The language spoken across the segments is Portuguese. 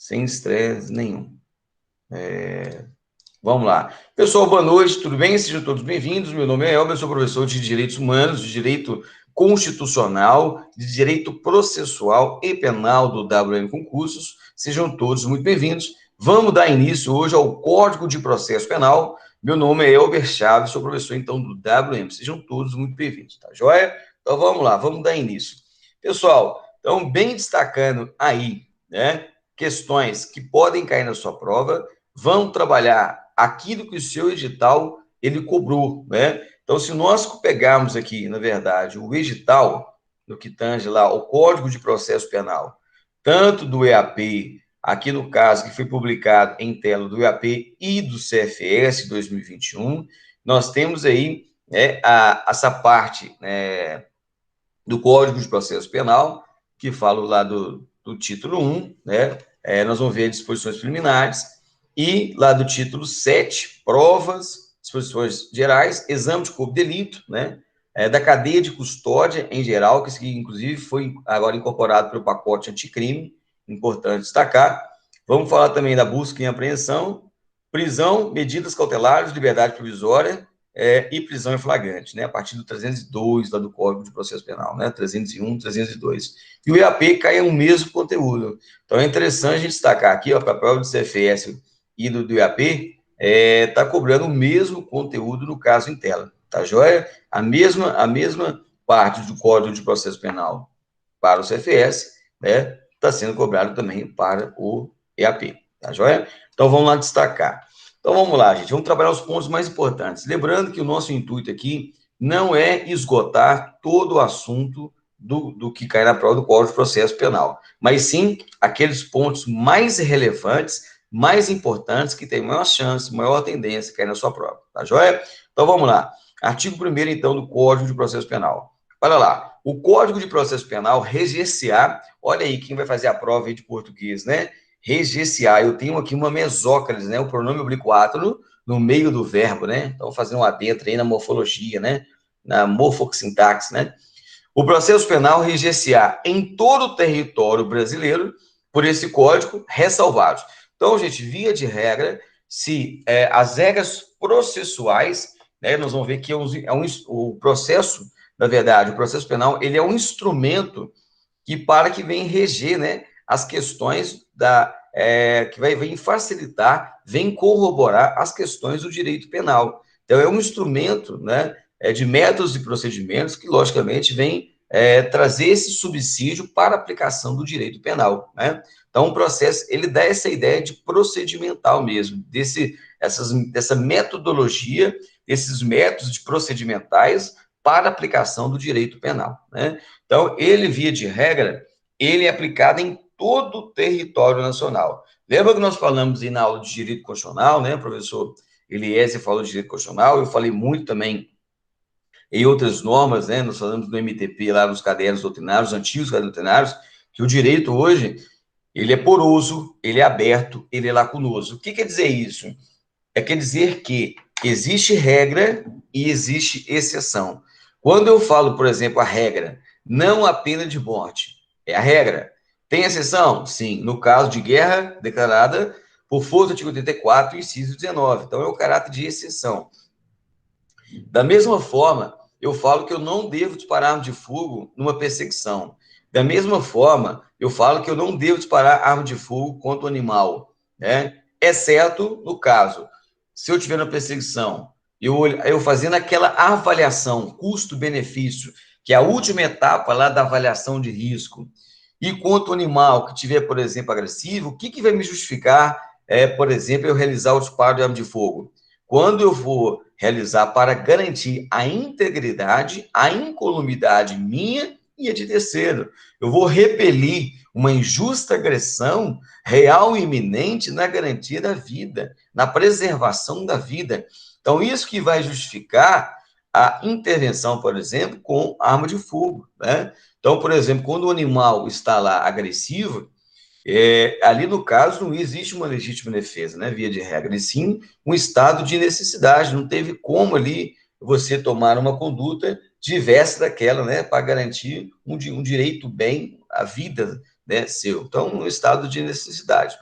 sem estresse nenhum. Vamos lá. Pessoal, boa noite, tudo bem? Sejam todos bem-vindos. Meu nome é Elber, sou professor de Direitos Humanos, de Direito Constitucional, de Direito Processual e Penal do WM Concursos. Sejam todos muito bem-vindos. Vamos dar início hoje ao Código de Processo Penal. Meu nome é Elber Chaves, sou professor, então, do WM. Sejam todos muito bem-vindos, tá joia? Então, vamos lá, vamos dar início. Pessoal, então, bem destacando aí, né, questões que podem cair na sua prova, vão trabalhar aquilo que o seu edital ele cobrou, né? Então, se nós pegarmos aqui, na verdade, o edital, no que tange lá o Código de Processo Penal, tanto do EAP, aqui no caso que foi publicado em tela do EAP e do CFS 2021, nós temos aí, né, essa parte, né, do Código de Processo Penal, que fala lá do título 1, né? Nós vamos ver disposições preliminares, e lá do título 7, provas, disposições gerais, exame de corpo de delito, né? Da cadeia de custódia em geral, que inclusive foi agora incorporado pelo pacote anticrime, importante destacar. Vamos falar também da busca e apreensão, prisão, medidas cautelares, liberdade provisória, e prisão em flagrante, né, a partir do 302 lá do Código de Processo Penal, né, 301, 302. E o EAP cai no mesmo conteúdo. Então é interessante a gente destacar aqui, para a prova do CFS e do EAP, está cobrando o mesmo conteúdo no caso em tela, tá joia? A mesma parte do Código de Processo Penal para o CFS, né, está sendo cobrado também para o EAP, tá joia? Então vamos lá destacar. Então vamos lá, gente, vamos trabalhar os pontos mais importantes. Lembrando que o nosso intuito aqui não é esgotar todo o assunto do que cai na prova do Código de Processo Penal, mas sim aqueles pontos mais relevantes, mais importantes, que têm maior chance, maior tendência de cair na sua prova, tá joia? Então vamos lá. Artigo 1º, então, do Código de Processo Penal. Olha lá, o Código de Processo Penal, reger-se-á, olha aí quem vai fazer a prova aí de português, né? Reger-se-á, eu tenho aqui uma mesóclise, né? O pronome oblíquo átero no meio do verbo, né? Então, fazendo um adentro aí na morfologia, né? Na morfossintaxe, né? O processo penal reger-se-á em todo o território brasileiro por esse código, ressalvados. Então, gente, via de regra, se as regras processuais, né, nós vamos ver que o processo, na verdade, o processo penal, ele é um instrumento que vem reger, né, as questões que vem facilitar, vem corroborar as questões do direito penal. Então, é um instrumento, né, de métodos e procedimentos que, logicamente, vem trazer esse subsídio para a aplicação do direito penal, né? Então, o processo, ele dá essa ideia de procedimental mesmo, dessa metodologia, desses métodos procedimentais para a aplicação do direito penal, né? Então, ele, via de regra, ele é aplicado em todo o território nacional. Lembra que nós falamos aí na aula de direito constitucional, né, professor Eliezer falou de direito constitucional, eu falei muito também em outras normas, né, nós falamos do MTP lá nos cadernos doutrinários, antigos cadernos doutrinários, que o direito hoje, ele é poroso, ele é aberto, ele é lacunoso. O que quer dizer isso? Quer dizer que existe regra e existe exceção. Quando eu falo, por exemplo, a regra, não a pena de morte, é a regra. Tem exceção? Sim. No caso de guerra declarada por força do artigo 84, inciso 19. Então, é o caráter de exceção. Da mesma forma, eu falo que eu não devo disparar arma de fogo numa perseguição. Da mesma forma, eu falo que eu não devo disparar arma de fogo contra o animal, né? Exceto no caso, se eu tiver na perseguição, eu fazendo aquela avaliação custo-benefício, que é a última etapa lá da avaliação de risco, e contra o animal que tiver, por exemplo, agressivo, o que vai me justificar, por exemplo, eu realizar o disparo de arma de fogo? Quando eu vou realizar para garantir a integridade, a incolumidade minha e a de terceiro. Eu vou repelir uma injusta agressão real e iminente na garantia da vida, na preservação da vida. Então, isso que vai justificar a intervenção, por exemplo, com arma de fogo, né? Então, por exemplo, quando o animal está lá agressivo, ali no caso não existe uma legítima defesa, né, via de regra, e sim um estado de necessidade, não teve como ali você tomar uma conduta diversa daquela, né, para garantir um direito bem à vida né, seu. Então, no estado de necessidade.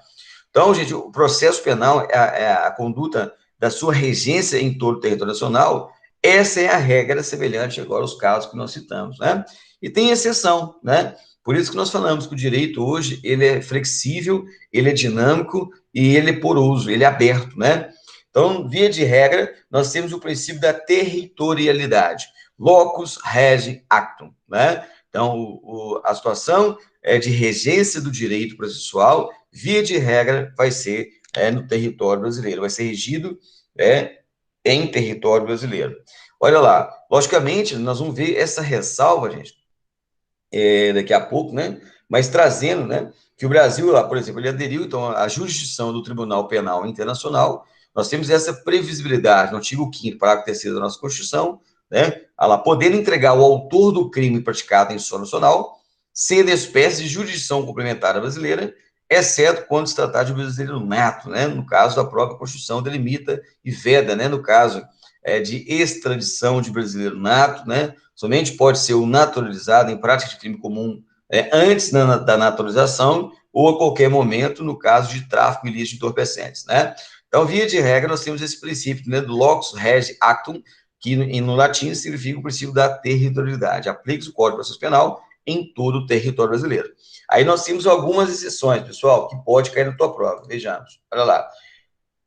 Então, gente, o processo penal é a conduta da sua regência em todo o território nacional. Essa é a regra semelhante agora aos casos que nós citamos, né? E tem exceção, né? Por isso que nós falamos que o direito hoje, ele é flexível, ele é dinâmico e ele é poroso, ele é aberto, né? Então, via de regra, nós temos o princípio da territorialidade. Locus rege actum, né? Então, a situação de regência do direito processual, via de regra, vai ser no território brasileiro, vai ser regido em território brasileiro. Olha lá, logicamente, nós vamos ver essa ressalva, gente, daqui a pouco, né? Mas trazendo, né, que o Brasil, lá, por exemplo, ele aderiu, então, à jurisdição do Tribunal Penal Internacional. Nós temos essa previsibilidade no artigo 5º, parágrafo 3º da nossa Constituição, né? Ela podendo entregar o autor do crime praticado em solo nacional, sendo espécie de jurisdição complementar brasileira, exceto quando se tratar de brasileiro nato, né? No caso, da própria Constituição delimita e veda, né? No caso de extradição de brasileiro nato, né? Somente pode ser o naturalizado em prática de crime comum antes da naturalização ou a qualquer momento, no caso de tráfico ilícito de entorpecentes, né? Então, via de regra, nós temos esse princípio, né, do locus rege actum, que no latim significa o princípio da territorialidade. Aplica-se o Código de Processo Penal em todo o território brasileiro. Aí nós temos algumas exceções, pessoal, que pode cair na tua prova. Vejamos. Olha lá.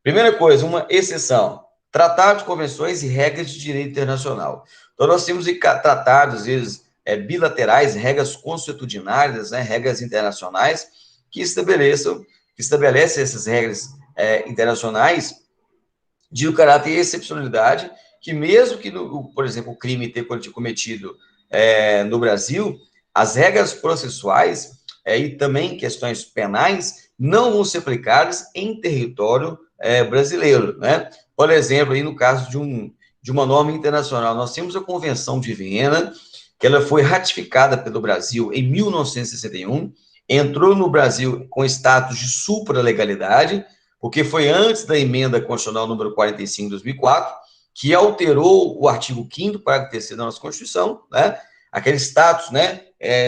Primeira coisa, uma exceção. Tratado de convenções e regras de direito internacional. Então, nós temos tratados, às vezes, bilaterais, regras consuetudinárias, né, regras internacionais, que estabelecem essas regras internacionais de um caráter de excepcionalidade, que mesmo que, por exemplo, o crime tenha cometido no Brasil, as regras processuais e também questões penais não vão ser aplicadas em território brasileiro, né? Por exemplo, aí no caso de uma norma internacional, nós temos a Convenção de Viena, que ela foi ratificada pelo Brasil em 1961, entrou no Brasil com status de supralegalidade, porque foi antes da emenda constitucional número 45 de 2004, que alterou o artigo 5º, parágrafo 3º da nossa Constituição, né? Aquele status, né,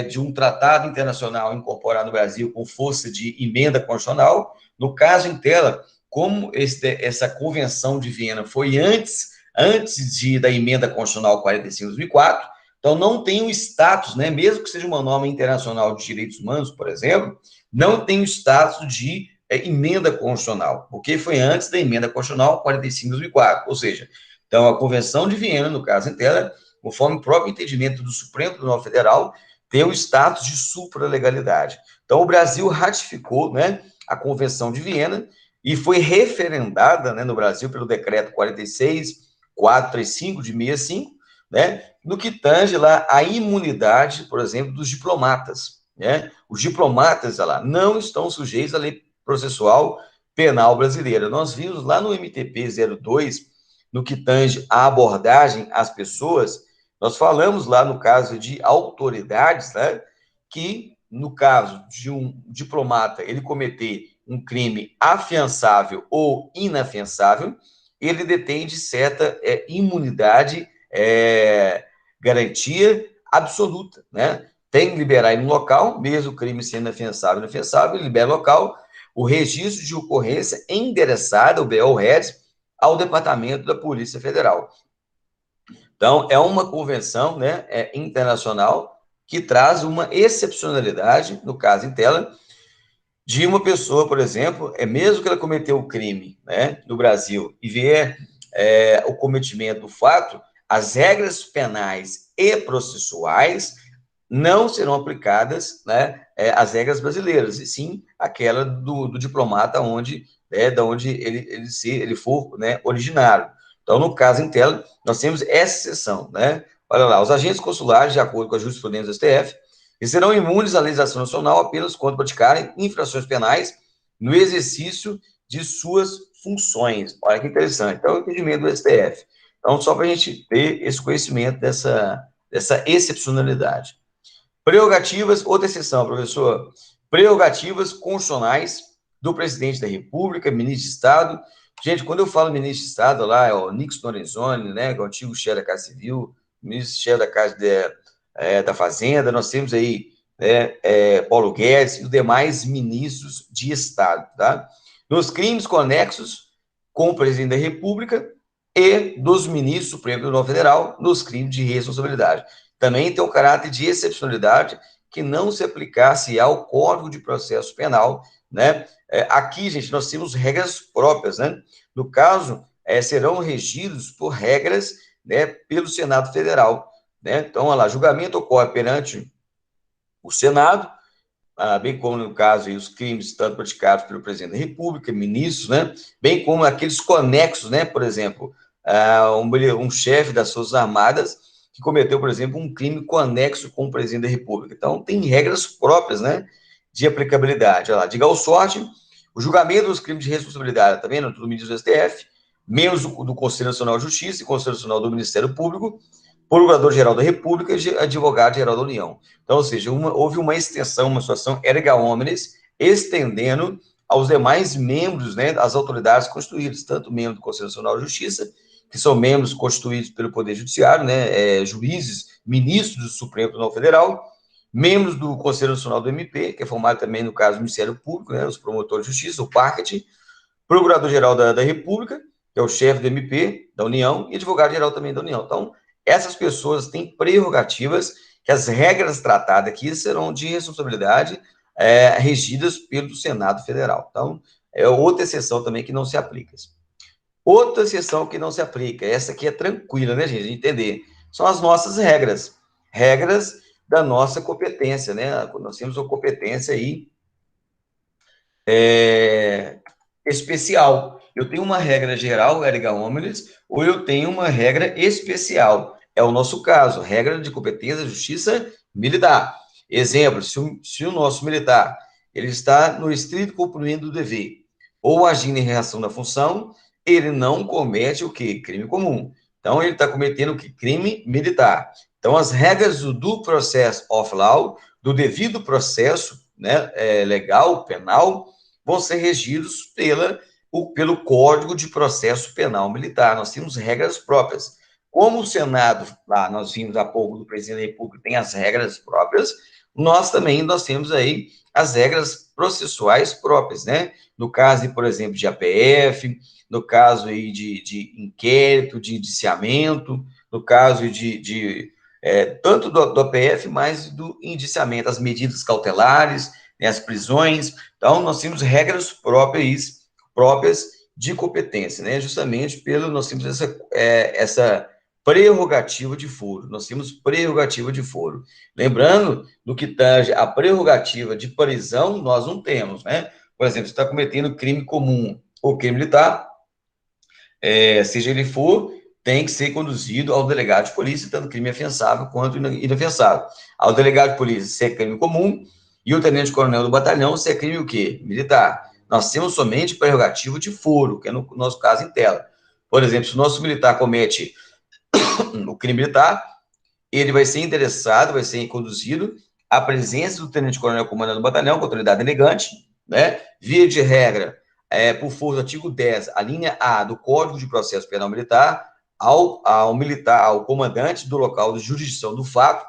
de um tratado internacional incorporado no Brasil com força de emenda constitucional. No caso em tela, como essa Convenção de Viena foi antes da emenda constitucional 45 de 2004, então não tem o status, né, mesmo que seja uma norma internacional de direitos humanos, por exemplo, não tem o status de emenda constitucional, porque foi antes da emenda constitucional 45 de 2004, ou seja, então a Convenção de Viena, no caso em tela, conforme o próprio entendimento do Supremo Tribunal Federal, tem o status de supralegalidade. Então, o Brasil ratificou, né, a Convenção de Viena e foi referendada, né, no Brasil pelo decreto 46.435 de 65, né, no que tange lá a imunidade, por exemplo, dos diplomatas, né? Os diplomatas lá não estão sujeitos à lei processual penal brasileira. Nós vimos lá no MTP 02, no que tange a abordagem às pessoas, nós falamos lá no caso de autoridades, né, que no caso de um diplomata ele cometer um crime afiançável ou inafiançável, ele detém de certa imunidade, garantia absoluta, né? Tem que liberar no local, mesmo o crime sendo afiançável ou inafiançável, ele libera local, o registro de ocorrência endereçada, o BO-REDS, ao Departamento da Polícia Federal. Então, é uma convenção, né, internacional que traz uma excepcionalidade, no caso em tela, de uma pessoa, por exemplo, mesmo que ela cometeu o crime, né, no Brasil e vier o cometimento do fato, as regras penais e processuais não serão aplicadas, né, as regras brasileiras, e sim aquela do diplomata da onde ele for, né, originário. Então, no caso em tela, nós temos essa exceção, né? Olha lá, os agentes consulares, de acordo com a jurisprudência do STF, serão imunes à legislação nacional apenas quando praticarem infrações penais no exercício de suas funções. Olha que interessante. Então, é o entendimento do STF. Então, só para a gente ter esse conhecimento dessa excepcionalidade. Prerrogativas, outra exceção, professor. Prerrogativas constitucionais do presidente da República, ministro de Estado. Gente, quando eu falo ministro de Estado, lá é o Nixon Lorenzoni, né, que é o antigo chefe da Casa Civil, ministro-chefe da Casa da Fazenda, nós temos aí né, Paulo Guedes e os demais ministros de Estado, tá? Nos crimes conexos com o presidente da República e dos ministros do Supremo Tribunal Federal nos crimes de responsabilidade. Também tem o caráter de excepcionalidade que não se aplicasse ao Código de Processo Penal, né? Aqui, gente, nós temos regras próprias, né? No caso, serão regidos por regras, né, pelo Senado Federal, né? Então, olha lá, julgamento ocorre perante o Senado, bem como no caso aí, os crimes tanto praticados pelo presidente da República, ministros, né, bem como aqueles conexos, né, por exemplo, um chefe das Forças Armadas que cometeu, por exemplo, um crime conexo com o presidente da República. Então, tem regras próprias, né, de aplicabilidade. Olha lá, de igual sorte, o julgamento dos crimes de responsabilidade, tá vendo? Do ministro do STF, membros do Conselho Nacional de Justiça e Conselho Nacional do Ministério Público, Procurador-Geral da República e Advogado-Geral da União. Então, ou seja, houve uma extensão, uma situação erga omnes, estendendo aos demais membros, né, das autoridades constituídas, tanto membros do Conselho Nacional de Justiça, que são membros constituídos pelo Poder Judiciário, né, juízes, ministros do Supremo Tribunal Federal, membros do Conselho Nacional do MP, que é formado também, no caso, do Ministério Público, né, os promotores de justiça, o PARCT, Procurador-Geral da República, que é o chefe do MP, da União, e advogado-geral também da União. Então, essas pessoas têm prerrogativas que as regras tratadas aqui serão de responsabilidade regidas pelo Senado Federal. Então, é outra exceção também que não se aplica. Outra exceção que não se aplica, essa aqui é tranquila, né, gente, de entender, são as nossas regras, regras da nossa competência, né? Nós temos uma competência aí especial. Eu tenho uma regra geral, erga omnes, ou eu tenho uma regra especial. É o nosso caso, regra de competência, justiça militar. Exemplo, se o nosso militar ele está no estrito cumprimento do dever, ou agindo em reação da função, ele não comete o quê? Crime comum. Então, ele está cometendo o quê? Crime militar. Então, as regras do processo of law, do devido processo, né, legal, penal, vão ser regidos pelo Código de Processo Penal Militar. Nós temos regras próprias. Como o Senado, lá nós vimos há pouco do presidente da República, tem as regras próprias, nós temos aí as regras processuais próprias, né? No caso, por exemplo, de APF, no caso aí de inquérito, de indiciamento, no caso tanto do APF, mas do indiciamento, as medidas cautelares, né, as prisões. Então, nós temos regras próprias de competência, né? Justamente nós temos essa prerrogativa de foro. Nós temos prerrogativa de foro. Lembrando, no que tange a prerrogativa de prisão, nós não temos, né? Por exemplo, você está cometendo crime comum ou crime militar, seja ele for, tem que ser conduzido ao delegado de polícia, tanto crime afiançável quanto inafiançável. Ao delegado de polícia, se é crime comum, e o tenente-coronel do batalhão, se é crime o quê? Militar. Nós temos somente prerrogativo de foro, que é no nosso caso em tela. Por exemplo, se o nosso militar comete o crime militar, ele vai ser endereçado, vai ser conduzido à presença do tenente-coronel comandante do batalhão, com autoridade elegante, né? Via de regra, por força do artigo 10, a linha A do Código de Processo Penal Militar, ao comandante do local de jurisdição do fato.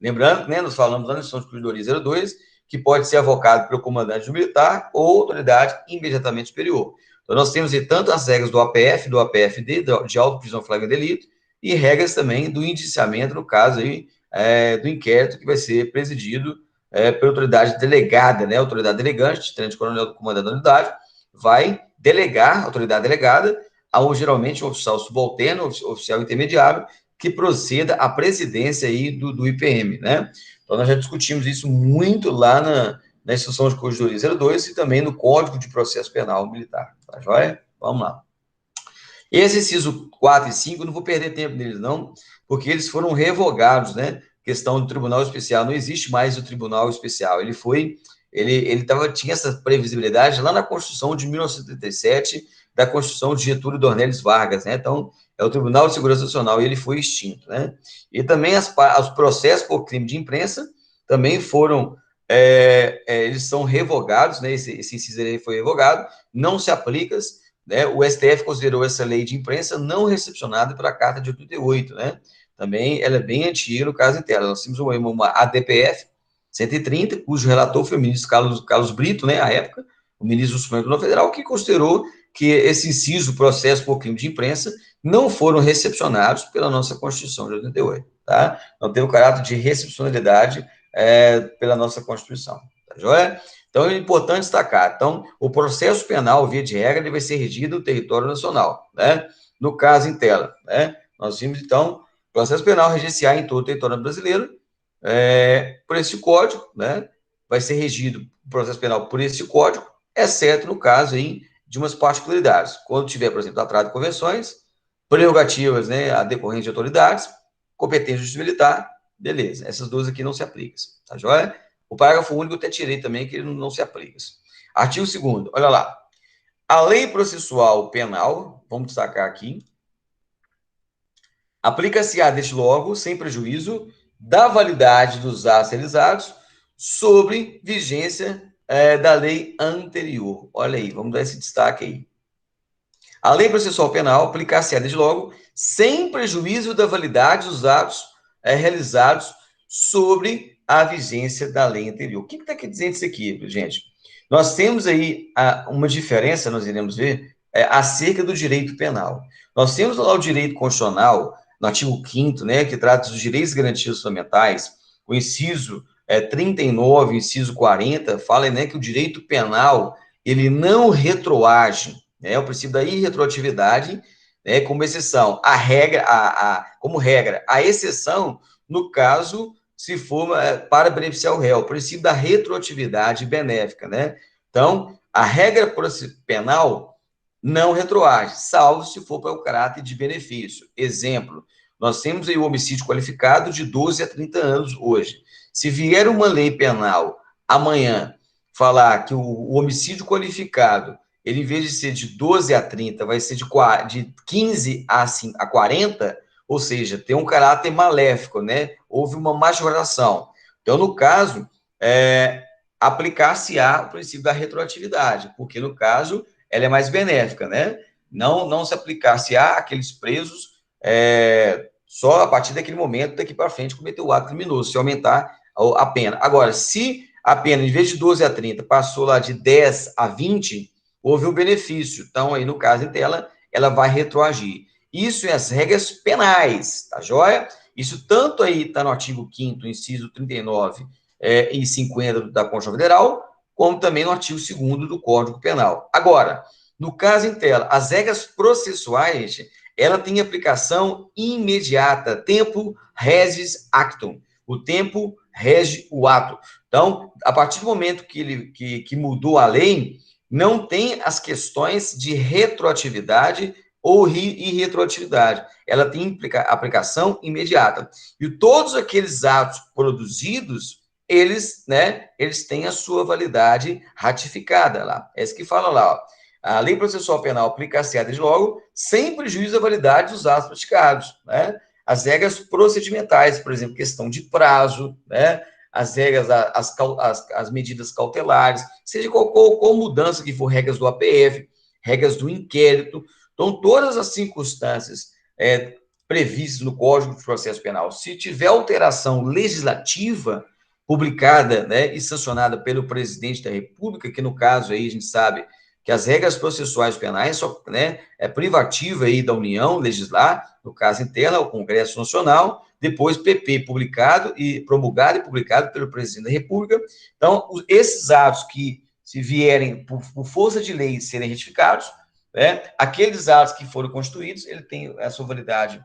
Lembrando, né, nós falamos lá na instrução de Corredoria 02, que pode ser avocado pelo comandante militar ou autoridade imediatamente superior. Então, nós temos tanto as regras do APF, do APFD, de auto-prisão flagrante delito, e regras também do indiciamento, no caso aí, do inquérito que vai ser presidido pela autoridade delegada, né? Autoridade delegante, tenente-coronel do comandante da unidade, vai delegar, autoridade delegada, geralmente um oficial subalterno, oficial intermediário, que proceda à presidência aí do IPM, né? Então, nós já discutimos isso muito lá na instrução de Corredoria 02 e também no Código de Processo Penal Militar, tá joia? Vamos lá. Esse inciso 4 e 5, eu não vou perder tempo neles, não, porque eles foram revogados, né? Questão do Tribunal Especial, não existe mais o Tribunal Especial. Tinha essa previsibilidade lá na Constituição de 1937, da Constituição de Getúlio Dornelles Vargas, né? Então, é o Tribunal de Segurança Nacional, e ele foi extinto, né? E também os processos por crime de imprensa também foram, eles são revogados, né? Esse inciso aí foi revogado, não se aplica, né? O STF considerou essa lei de imprensa não recepcionada para a Carta de 88, né? Também ela é bem antiga no caso inteiro. Nós temos uma ADPF, 130, cujo relator foi o ministro Carlos Brito, né, à época, o ministro do Supremo Tribunal Federal, que considerou que esse inciso, processo por crime de imprensa, não foram recepcionados pela nossa Constituição de 88, tá? Não tem o caráter de recepcionalidade pela nossa Constituição, tá joia? Então, é importante destacar. Então, o processo penal, via de regra, ele vai ser regido no território nacional, né? No caso, em tela, né? Nós vimos, então, processo penal registrado em todo o território brasileiro, por esse código, né? Vai ser regido o processo penal por esse código, exceto no caso aí de umas particularidades. Quando tiver, por exemplo, tratado de convenções, prerrogativas, né, a decorrente de autoridades, competência de justiça militar, beleza. Essas duas aqui não se aplicam, tá joia? O parágrafo único eu até tirei também, que ele não se aplica. Artigo 2º, olha lá. A lei processual penal, vamos destacar aqui, aplica-se-á desde logo, sem prejuízo da validade dos atos realizados, sobre vigência da lei anterior. Olha aí, vamos dar esse destaque aí. A lei processual penal aplicar-se-á desde logo, sem prejuízo da validade dos atos realizados sobre a vigência da lei anterior. O que está dizendo isso aqui, gente? Nós temos aí uma diferença, nós iremos ver, acerca do direito penal. Nós temos lá o direito constitucional, no artigo 5º, né, que trata dos direitos e garantias fundamentais, o inciso 39, o inciso 40, fala, né, que o direito penal, ele não retroage, né, o princípio da irretroatividade, né, como exceção. A regra, como regra, a exceção, no caso, se for para beneficiar o réu, o princípio da retroatividade benéfica, né? Então, a regra penal não retroage, salvo se for para o caráter de benefício. Exemplo, nós temos aí o homicídio qualificado de 12 a 30 anos hoje. Se vier uma lei penal amanhã falar que o homicídio qualificado, ele, em vez de ser de 12 a 30, vai ser de 15 a 40, ou seja, tem um caráter maléfico, né? Houve uma majoração. Então, no caso, aplicar-se-á o princípio da retroatividade, porque, no caso, ela é mais benéfica, né? Não se aplicar-se-á aqueles presos só a partir daquele momento, daqui para frente, cometer o ato criminoso, se aumentar a pena. Agora, se a pena, em vez de 12 a 30, passou lá de 10 a 20, houve o benefício. Então, aí, no caso em tela, ela vai retroagir. Isso é as regras penais, tá joia? Isso tanto aí está no artigo 5º, inciso 39 e 50 da Constituição Federal, como também no artigo 2º do Código Penal. Agora, no caso em tela, as regras processuais, ela tem aplicação imediata, tempo regis actum. O tempo rege o ato. Então, a partir do momento que mudou a lei, não tem as questões de retroatividade ou irretroatividade. Ela tem aplicação imediata. E todos aqueles atos produzidos, eles têm a sua validade ratificada lá. É isso que fala lá, ó. A lei processual penal aplica-se desde logo, sem prejuízo da validade dos atos praticados, né? As regras procedimentais, por exemplo, questão de prazo, né? As regras, as medidas cautelares, seja qual mudança que for, regras do APF, regras do inquérito. Então, todas as circunstâncias previstas no Código de Processo Penal, se tiver alteração legislativa publicada, né, e sancionada pelo presidente da República, que no caso aí a gente sabe que as regras processuais penais só, né, é privativa aí da União legislar, no caso interna, o Congresso Nacional, depois PP publicado e promulgado e publicado pelo presidente da República. Então, esses atos que se vierem por força de lei serem retificados, aqueles atos que foram constituídos, ele tem a sua validade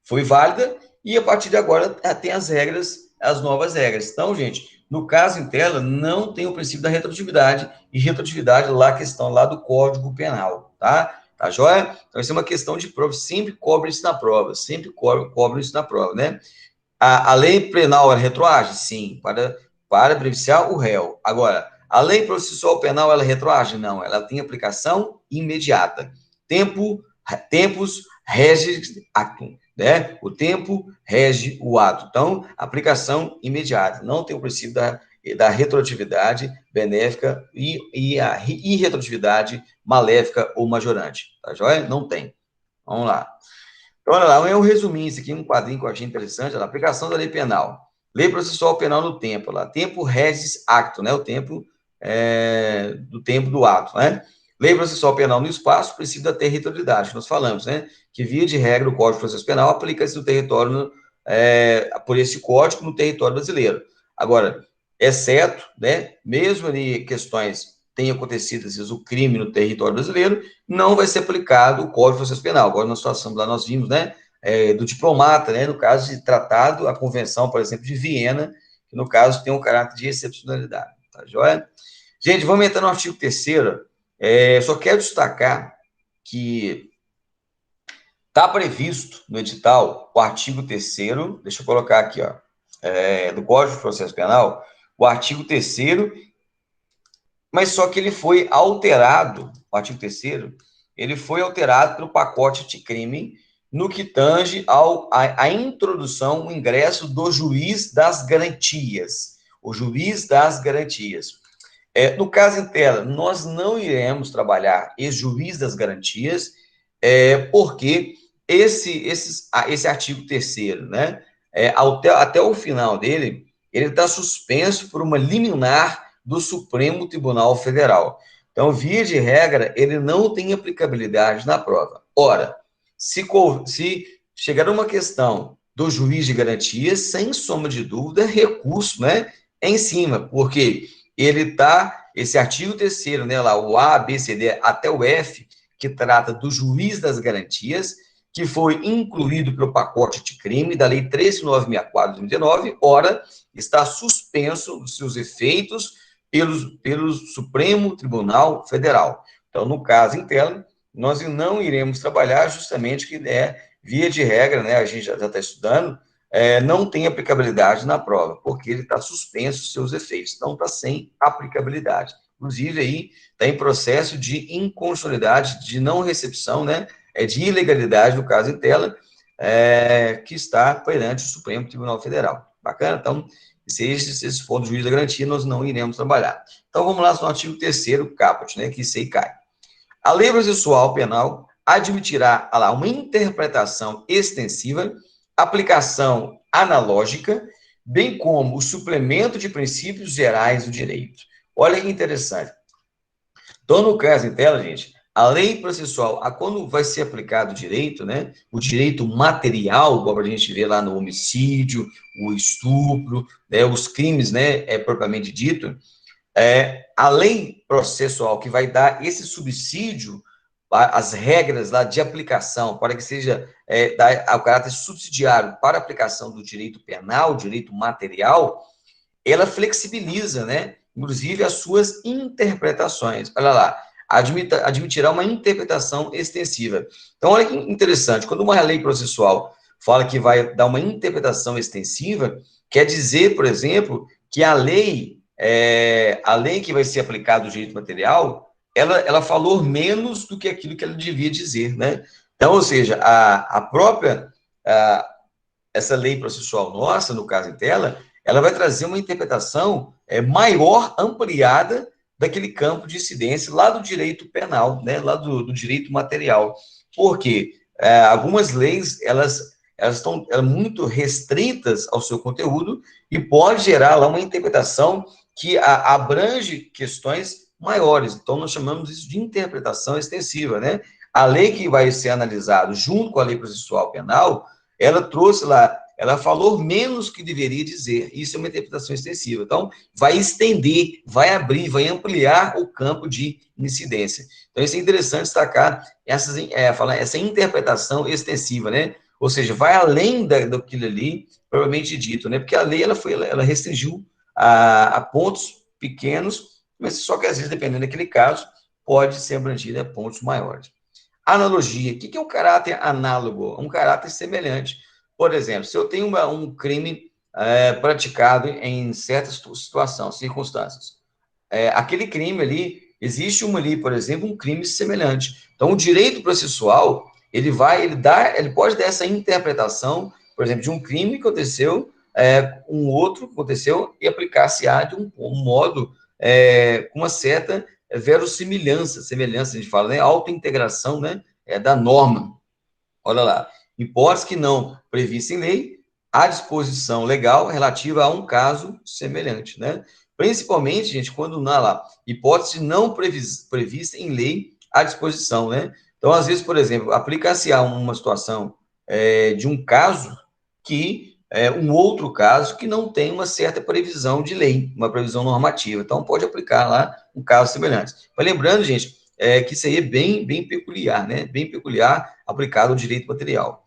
foi válida, e a partir de agora tem as regras, as novas regras. Então, gente, no caso em tela, não tem o princípio da retroatividade, e retroatividade lá, a questão lá do Código Penal, tá? Tá joia? Então, isso é uma questão de prova, sempre cobre isso na prova, sempre cobre isso na prova, né? A lei penal, ela retroage? Sim, para beneficiar o réu. Agora, a lei processual penal, ela retroage? Não, ela tem aplicação imediata. Tempus regis actum, né? O tempo rege o ato. Então, aplicação imediata. Não tem o princípio da retroatividade benéfica e a irretroatividade maléfica ou majorante. Tá joia? Não tem. Vamos lá. Então, olha lá, eu resumi isso aqui, um quadrinho que eu achei interessante, a aplicação da lei penal. Lei processual penal no tempo, lá, tempo regis acto, né? O tempo do tempo do ato, né? Lei processual penal no espaço, princípio da territorialidade, que nós falamos, né? Que, via de regra, o Código de Processo Penal aplica-se no território, por esse código, no território brasileiro. Agora, exceto, né? Mesmo ali questões tenham acontecido, às vezes, o crime no território brasileiro, não vai ser aplicado o Código de Processo Penal. Agora, na situação lá, nós vimos, né? Do diplomata, né? No caso de tratado, a Convenção, por exemplo, de Viena, que, no caso, tem um caráter de excepcionalidade. Tá joia? Gente, vamos entrar no artigo 3º. Só quero destacar que está previsto no edital o artigo 3º, deixa eu colocar aqui, ó, do Código de Processo Penal, o artigo 3º, mas só que ele foi alterado, o artigo 3º, ele foi alterado pelo pacote anticrime no que tange à introdução, o ingresso do juiz das garantias. O juiz das garantias. No caso em tela, nós não iremos trabalhar esse juiz das garantias, porque esse artigo 3º, né, até o final dele, ele está suspenso por uma liminar do Supremo Tribunal Federal. Então, via de regra, ele não tem aplicabilidade na prova. Ora, se chegar uma questão do juiz de garantias, sem sombra de dúvida, recurso, né, em cima, porque esse artigo 3º, né, lá, o A, B, C, D, até o F, que trata do juiz das garantias, que foi incluído pelo pacote de crime da Lei 13.964 de 2019, ora, está suspenso dos seus efeitos pelo Supremo Tribunal Federal. Então, no caso em tela, nós não iremos trabalhar justamente que via de regra, né, a gente já está estudando, não tem aplicabilidade na prova, porque ele está suspenso os seus efeitos, então está sem aplicabilidade. Inclusive, aí está em processo de inconstitucionalidade, de não recepção, né, de ilegalidade, no caso em tela, que está perante o Supremo Tribunal Federal. Bacana? Então, se for do juiz da garantia, nós não iremos trabalhar. Então, vamos lá no artigo 3º, caput, né, que isso aí cai. A lei processual penal admitirá uma interpretação extensiva, aplicação analógica, bem como o suplemento de princípios gerais do direito. Olha que interessante. Então, no caso em tela, gente, a lei processual, quando vai ser aplicado o direito, né, o direito material, como a gente vê lá no homicídio, o estupro, né, os crimes, né, propriamente dito, a lei processual que vai dar esse subsídio, as regras lá de aplicação, para que seja o caráter subsidiário para a aplicação do direito penal, direito material, ela flexibiliza, né, inclusive as suas interpretações. Olha lá, admitirá uma interpretação extensiva. Então, olha que interessante, quando uma lei processual fala que vai dar uma interpretação extensiva, quer dizer, por exemplo, que a lei que vai ser aplicada do direito material, ela falou menos do que aquilo que ela devia dizer, né? Então, ou seja, essa lei processual nossa, no caso em tela, ela vai trazer uma interpretação maior, ampliada, daquele campo de incidência lá do direito penal, né, lá do direito material. Por quê? Algumas leis, elas estão muito restritas ao seu conteúdo e pode gerar lá uma interpretação que abrange questões maiores. Então, nós chamamos isso de interpretação extensiva, né? A lei que vai ser analisada junto com a lei processual penal, ela trouxe lá, ela falou menos que deveria dizer. Isso é uma interpretação extensiva. Então, vai estender, vai abrir, vai ampliar o campo de incidência. Então, isso é interessante destacar essa interpretação extensiva, né? Ou seja, vai além daquilo ali, provavelmente dito, né? Porque a lei, ela restringiu a pontos pequenos, mas só que, às vezes, dependendo daquele caso, pode ser abrangida a pontos maiores. Analogia. O que é um caráter análogo? Um caráter semelhante. Por exemplo, se eu tenho um crime praticado em certas situações, circunstâncias, aquele crime ali, existe ali, por exemplo, um crime semelhante. Então, o direito processual, ele pode dar essa interpretação, por exemplo, de um crime que aconteceu, um outro que aconteceu, e aplicar-se-á de um modo, com uma certa verossimilhança, a gente fala, né? Autointegração, né? Da norma. Olha lá. Hipótese que não prevista em lei, a disposição legal relativa a um caso semelhante, né? Principalmente, gente, quando não há lá hipótese não prevista em lei à disposição, né? Então, às vezes, por exemplo, aplica-se a uma situação de um caso que um outro caso que não tem uma certa previsão de lei, uma previsão normativa. Então, pode aplicar lá um caso semelhante. Mas lembrando, gente, que isso aí é bem peculiar, né? Bem peculiar aplicado ao direito material.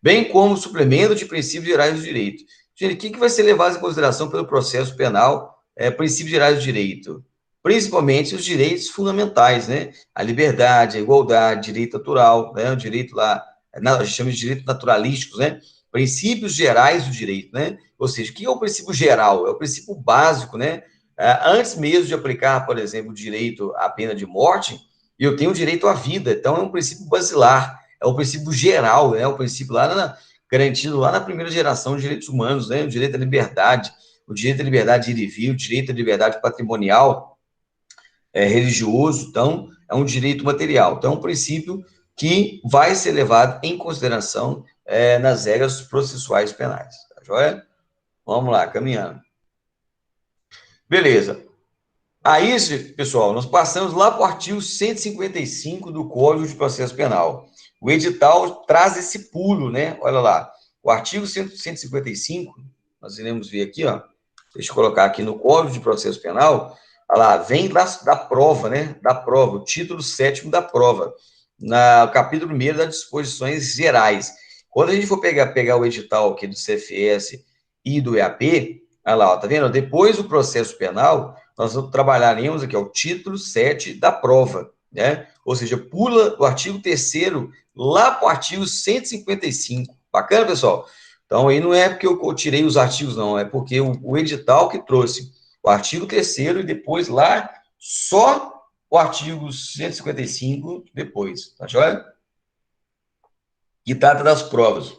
Bem como suplemento de princípios gerais do direito. Gente, o que vai ser levado em consideração pelo processo penal, princípios gerais do direito? Principalmente os direitos fundamentais, né? A liberdade, a igualdade, direito natural, né? O direito lá, a gente chama de direitos naturalísticos, né? Princípios gerais do direito, né? Ou seja, o que é o princípio geral? É o princípio básico, né? Antes mesmo de aplicar, por exemplo, o direito à pena de morte, eu tenho o direito à vida, então é um princípio basilar, é o princípio geral, né? O princípio garantido lá na primeira geração de direitos humanos, né? O direito à liberdade, o direito à liberdade de ir e vir, o direito à liberdade patrimonial, religioso, então, é um direito material. Então, é um princípio que vai ser levado em consideração nas regras processuais penais, tá joia? Vamos lá, caminhando. Beleza. Aí, pessoal, nós passamos lá para o artigo 155 do Código de Processo Penal. O edital traz esse pulo, né? Olha lá, o artigo 155, nós iremos ver aqui, ó. Deixa eu colocar aqui no Código de Processo Penal. Olha lá, vem da prova, né? Da prova, o título 7º da prova, no capítulo 1º das disposições gerais. Quando a gente for pegar o edital aqui do CFS e do EAP, olha lá, ó, tá vendo? Depois do processo penal, nós trabalharemos aqui, ó, o título 7 da prova, né? Ou seja, pula do artigo 3º lá para o artigo 155. Bacana, pessoal? Então, aí não é porque eu tirei os artigos, não, é porque o edital que trouxe o artigo 3º e depois lá só o artigo 155 depois, tá joia? Que trata das provas.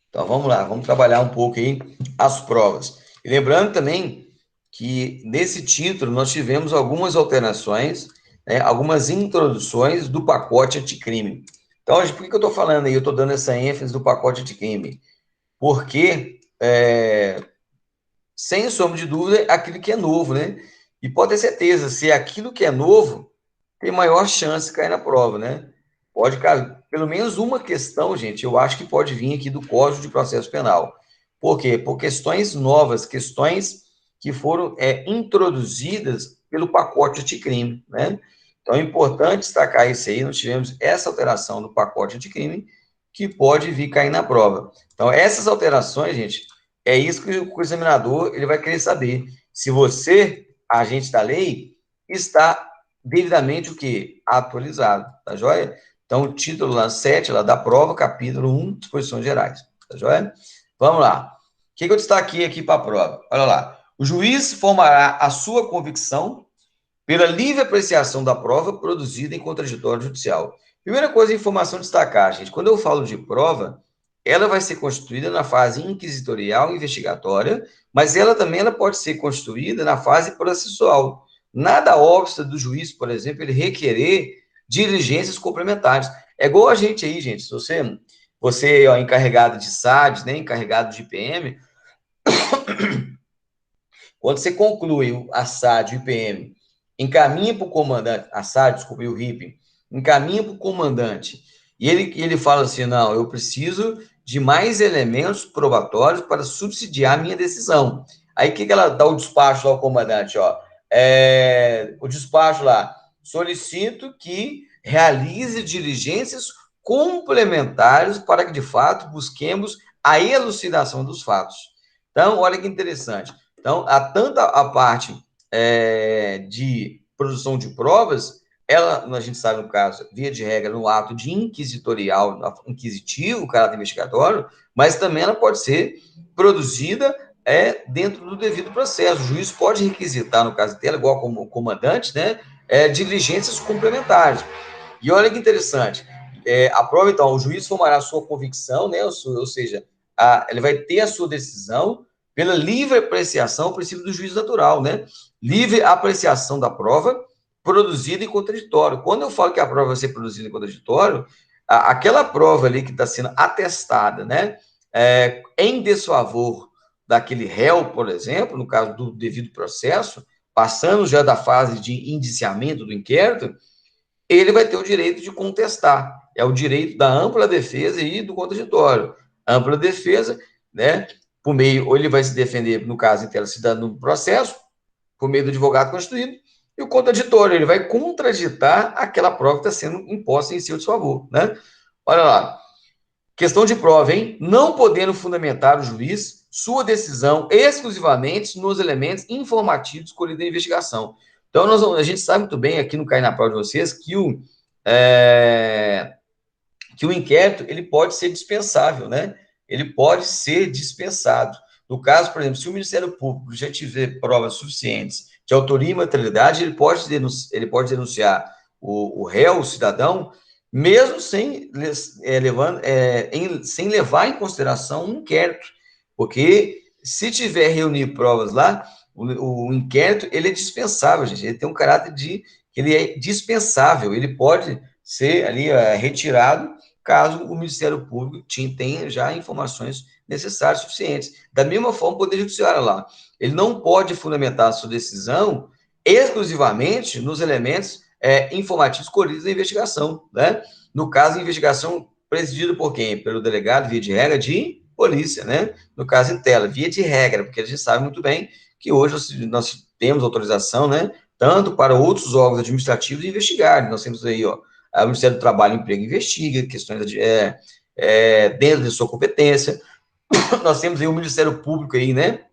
Então, vamos lá, vamos trabalhar um pouco aí as provas. E lembrando também que nesse título nós tivemos algumas alterações, né, algumas introduções do pacote anticrime. Então, por que eu estou falando aí? Eu estou dando essa ênfase do pacote anticrime. Porque, sem sombra de dúvida, é aquilo que é novo, né? E pode ter certeza, se é aquilo que é novo, tem maior chance de cair na prova, né? Pode cair, pelo menos uma questão, gente, eu acho que pode vir aqui do Código de Processo Penal. Por quê? Por questões novas, questões que foram introduzidas pelo pacote anticrime, né? Então, é importante destacar isso aí, nós tivemos essa alteração do pacote anticrime que pode vir cair na prova. Então, essas alterações, gente, é isso que o examinador ele vai querer saber. Se você, agente da lei, está devidamente o quê? Atualizado, tá joia? Então, o título lá 7, lá da prova, capítulo 1, disposições gerais, tá joia? Vamos lá. O que eu destaquei aqui para a prova? Olha lá. O juiz formará a sua convicção pela livre apreciação da prova produzida em contraditório judicial. Primeira coisa, informação a destacar, gente. Quando eu falo de prova, ela vai ser constituída na fase inquisitorial, investigatória, mas ela pode ser constituída na fase processual. Nada obsta do juiz, por exemplo, ele requerer diligências complementares. É igual a gente aí, gente. Se você é encarregado de SAD, né, encarregado de IPM, quando você conclui a SAD e o IPM, encaminha para o comandante, a SAD, desculpa, e o RIP, encaminha para o comandante, e ele fala assim, não, eu preciso de mais elementos probatórios para subsidiar a minha decisão. Aí, o que ela dá o despacho lá ao comandante? Ó, o despacho lá, solicito que realize diligências complementares para que, de fato, busquemos a elucidação dos fatos. Então, olha que interessante. Então, há tanta a parte de produção de provas, ela, a gente sabe no caso, via de regra, no ato de inquisitivo, caráter investigatório, mas também ela pode ser produzida dentro do devido processo. O juiz pode requisitar, no caso dela, igual como comandante, né, diligências complementares. E olha que interessante, a prova, então, o juiz formará a sua convicção, né, ou seja, ele vai ter a sua decisão pela livre apreciação, o princípio do juízo natural, né? Livre apreciação da prova produzida em contraditório. Quando eu falo que a prova vai ser produzida em contraditório, aquela prova ali que está sendo atestada, né? em desfavor daquele réu, por exemplo, no caso do devido processo, passando já da fase de indiciamento do inquérito, ele vai ter o direito de contestar. É o direito da ampla defesa e do contraditório. Ampla defesa, né, por meio, ou ele vai se defender, no caso, cidadão no processo, por meio do advogado constituído, e o contraditório, ele vai contraditar aquela prova que está sendo imposta em seu desfavor, né? Olha lá, questão de prova, hein? Não podendo fundamentar o juiz sua decisão exclusivamente nos elementos informativos escolhidos na investigação. Então, a gente sabe muito bem, aqui no Cai na Prova de vocês, que o inquérito ele pode ser dispensável, né? Ele pode ser dispensado. No caso, por exemplo, se o Ministério Público já tiver provas suficientes de autoria e materialidade, ele pode denunciar o réu, o cidadão, mesmo sem levar em consideração um inquérito, porque se tiver reunir provas lá, o inquérito ele é dispensável, gente. Ele tem um caráter de ele é dispensável. Ele pode ser ali retirado caso o Ministério Público tenha já informações necessárias, suficientes. Da mesma forma, o Poder Judiciário lá, ele não pode fundamentar a sua decisão exclusivamente nos elementos informativos colhidos na investigação, né? No caso, a investigação presidida por quem? Pelo delegado, via de regra, de polícia, né? No caso, em tela, via de regra, porque a gente sabe muito bem que hoje nós temos autorização, né? Tanto para outros órgãos administrativos investigarem. Nós temos aí, ó, o Ministério do Trabalho e Emprego investiga questões dentro de sua competência. Nós temos aí o Ministério Público aí, né,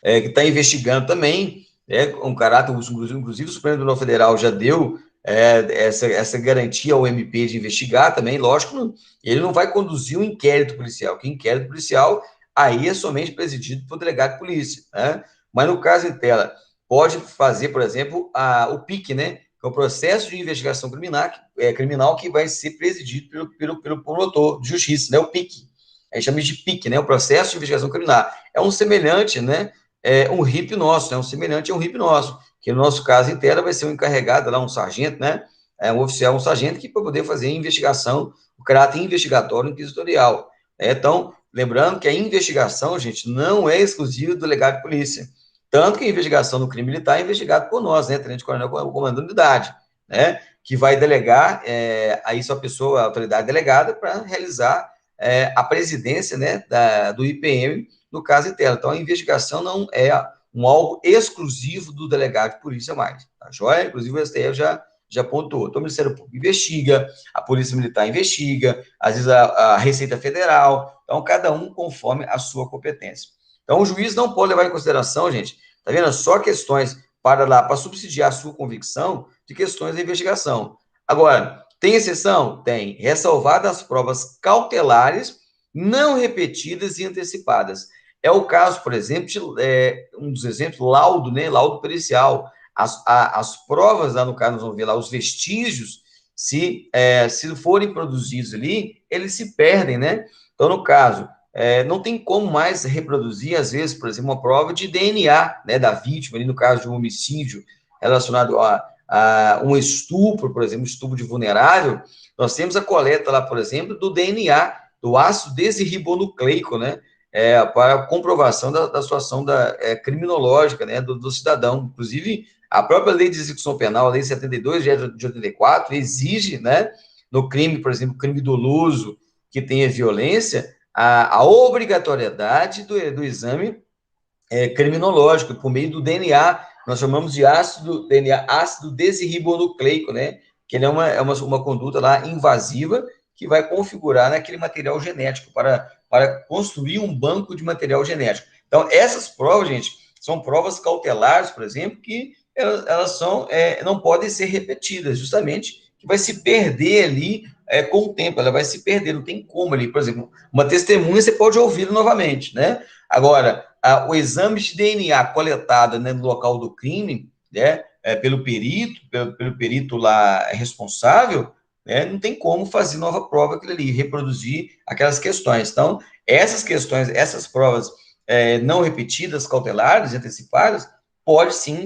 que está investigando também, com caráter, inclusive o Supremo Tribunal Federal já deu essa garantia ao MP de investigar também, lógico, ele não vai conduzir um inquérito policial, que inquérito policial aí é somente presidido por delegado de polícia, né? Mas no caso em tela, pode fazer, por exemplo, o PIC, né, que é o processo de investigação criminal que vai ser presidido pelo promotor de justiça, né, o PIC. A gente chama de PIC, né, o processo de investigação criminal. É um semelhante, né, um RIP nosso, né, um semelhante a um RIP nosso, que no nosso caso inteiro vai ser um encarregado lá, um sargento, né, um oficial, um sargento, que para poder fazer a investigação, o caráter investigatório inquisitorial. Então, lembrando que a investigação, gente, não é exclusiva do delegado de polícia. Tanto que a investigação do crime militar é investigada por nós, né, tenente coronel, comandante de unidade, né, que vai delegar a isso a pessoa, a autoridade delegada, para realizar a presidência, né, do IPM, no caso interno. Então, a investigação não é algo exclusivo do delegado de polícia mais, tá joia? Inclusive, o STF já apontou. Então, o Ministério Público investiga, a Polícia Militar investiga, às vezes a Receita Federal, então, cada um conforme a sua competência. Então, o juiz não pode levar em consideração, gente, tá vendo? Só questões para subsidiar a sua convicção de questões da investigação. Agora, tem exceção? Tem. Ressalvadas as provas cautelares, não repetidas e antecipadas. É o caso, por exemplo, um dos exemplos, laudo, né? Laudo pericial. As provas, lá no caso, nós vamos ver lá, os vestígios, se forem produzidos ali, eles se perdem, né? Então, no caso, não tem como mais reproduzir, às vezes, por exemplo, uma prova de DNA, né, da vítima, ali no caso de um homicídio relacionado a um estupro, por exemplo, estupro de vulnerável, nós temos a coleta lá, por exemplo, do DNA, do ácido desribonucleico, né, para a comprovação da situação criminológica, né, do cidadão. Inclusive, a própria lei de execução penal, a lei 72 de 84, exige, né, no crime, por exemplo, crime doloso, que tenha violência, a obrigatoriedade do exame criminológico, por meio do DNA, nós chamamos de DNA, ácido desribonucleico, né? Que ele é uma conduta lá invasiva que vai configurar naquele material genético para construir um banco de material genético. Então, essas provas, gente, são provas cautelares, por exemplo, que elas não podem ser repetidas, justamente que vai se perder ali com o tempo, ela vai se perder, não tem como ali, por exemplo, uma testemunha você pode ouvi-la novamente, né? Agora, o exame de DNA coletado, né, no local do crime, né, pelo perito lá responsável, né, não tem como fazer nova prova aquilo ali, reproduzir aquelas questões. Então, essas questões, essas provas não repetidas, cautelares, antecipadas, pode sim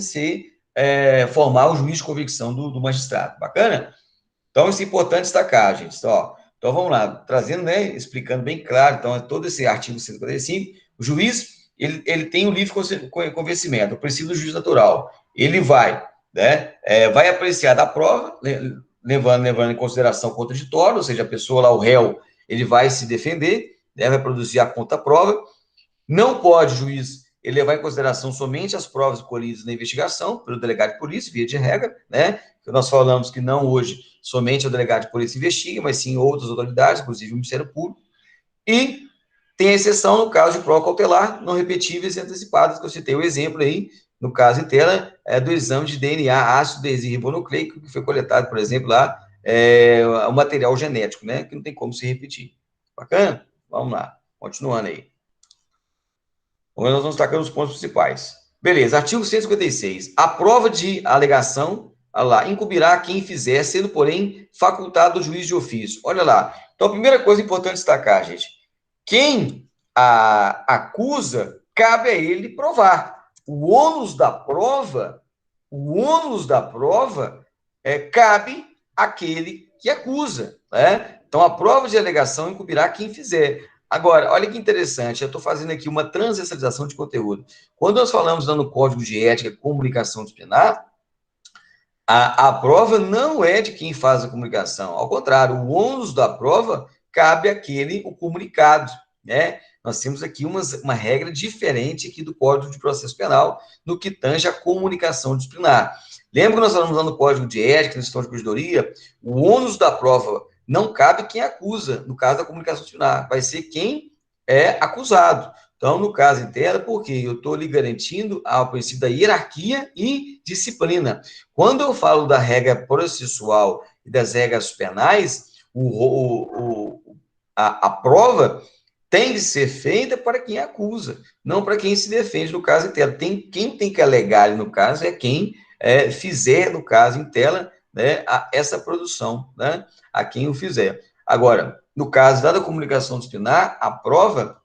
formar o juiz de convicção do magistrado. Bacana? Então, isso é importante destacar, gente. Então, Então, vamos lá, trazendo, né, explicando bem claro, então, todo esse artigo 145, o juiz, ele tem o livre convencimento, o princípio do juiz natural. Ele vai, né, vai apreciar da prova, levando em consideração o contraditório, ou seja, a pessoa lá, o réu, ele vai se defender, né, vai produzir a conta-prova. Não pode o juiz ele levar em consideração somente as provas colhidas na investigação pelo delegado de polícia, via de regra, né? Nós falamos que não hoje somente o delegado de polícia investiga, mas sim outras autoridades, inclusive o Ministério Público, e tem exceção no caso de prova cautelar, não repetíveis e antecipadas, que eu citei o exemplo aí, no caso em tela, do exame de DNA ácido desribonucleico, que foi coletado, por exemplo, lá, o material genético, né? Que não tem como se repetir. Bacana? Vamos lá, continuando aí. Nós vamos destacar os pontos principais. Beleza, artigo 156. A prova de alegação, olha lá, incumbirá quem fizer, sendo, porém, facultado o juiz de ofício. Olha lá. Então, a primeira coisa importante destacar, gente, quem acusa, cabe a ele provar. O ônus da prova, cabe àquele que acusa, né? Então, a prova de alegação incumbirá quem fizer. Agora, olha que interessante, eu estou fazendo aqui uma transversalização de conteúdo. Quando nós falamos lá no Código de Ética e Comunicação Disciplinar, a prova não é de quem faz a comunicação. Ao contrário, o ônus da prova cabe àquele, o comunicado, né? Nós temos aqui uma regra diferente aqui do Código de Processo Penal no que tange a comunicação disciplinar. Lembra que nós falamos lá no Código de Ética, na questão de corredoria, o ônus da prova não cabe quem acusa, no caso da comunicação disciplinar, vai ser quem é acusado. Então, no caso interno, porque eu estou lhe garantindo ao princípio da hierarquia e disciplina. Quando eu falo da regra processual e das regras penais, a prova tem de ser feita para quem acusa, não para quem se defende no caso interno. Quem tem que alegar, no caso, é quem fizer, no caso em tela, né, essa produção, né, a quem o fizer. Agora, no caso da comunicação disciplinar, a prova,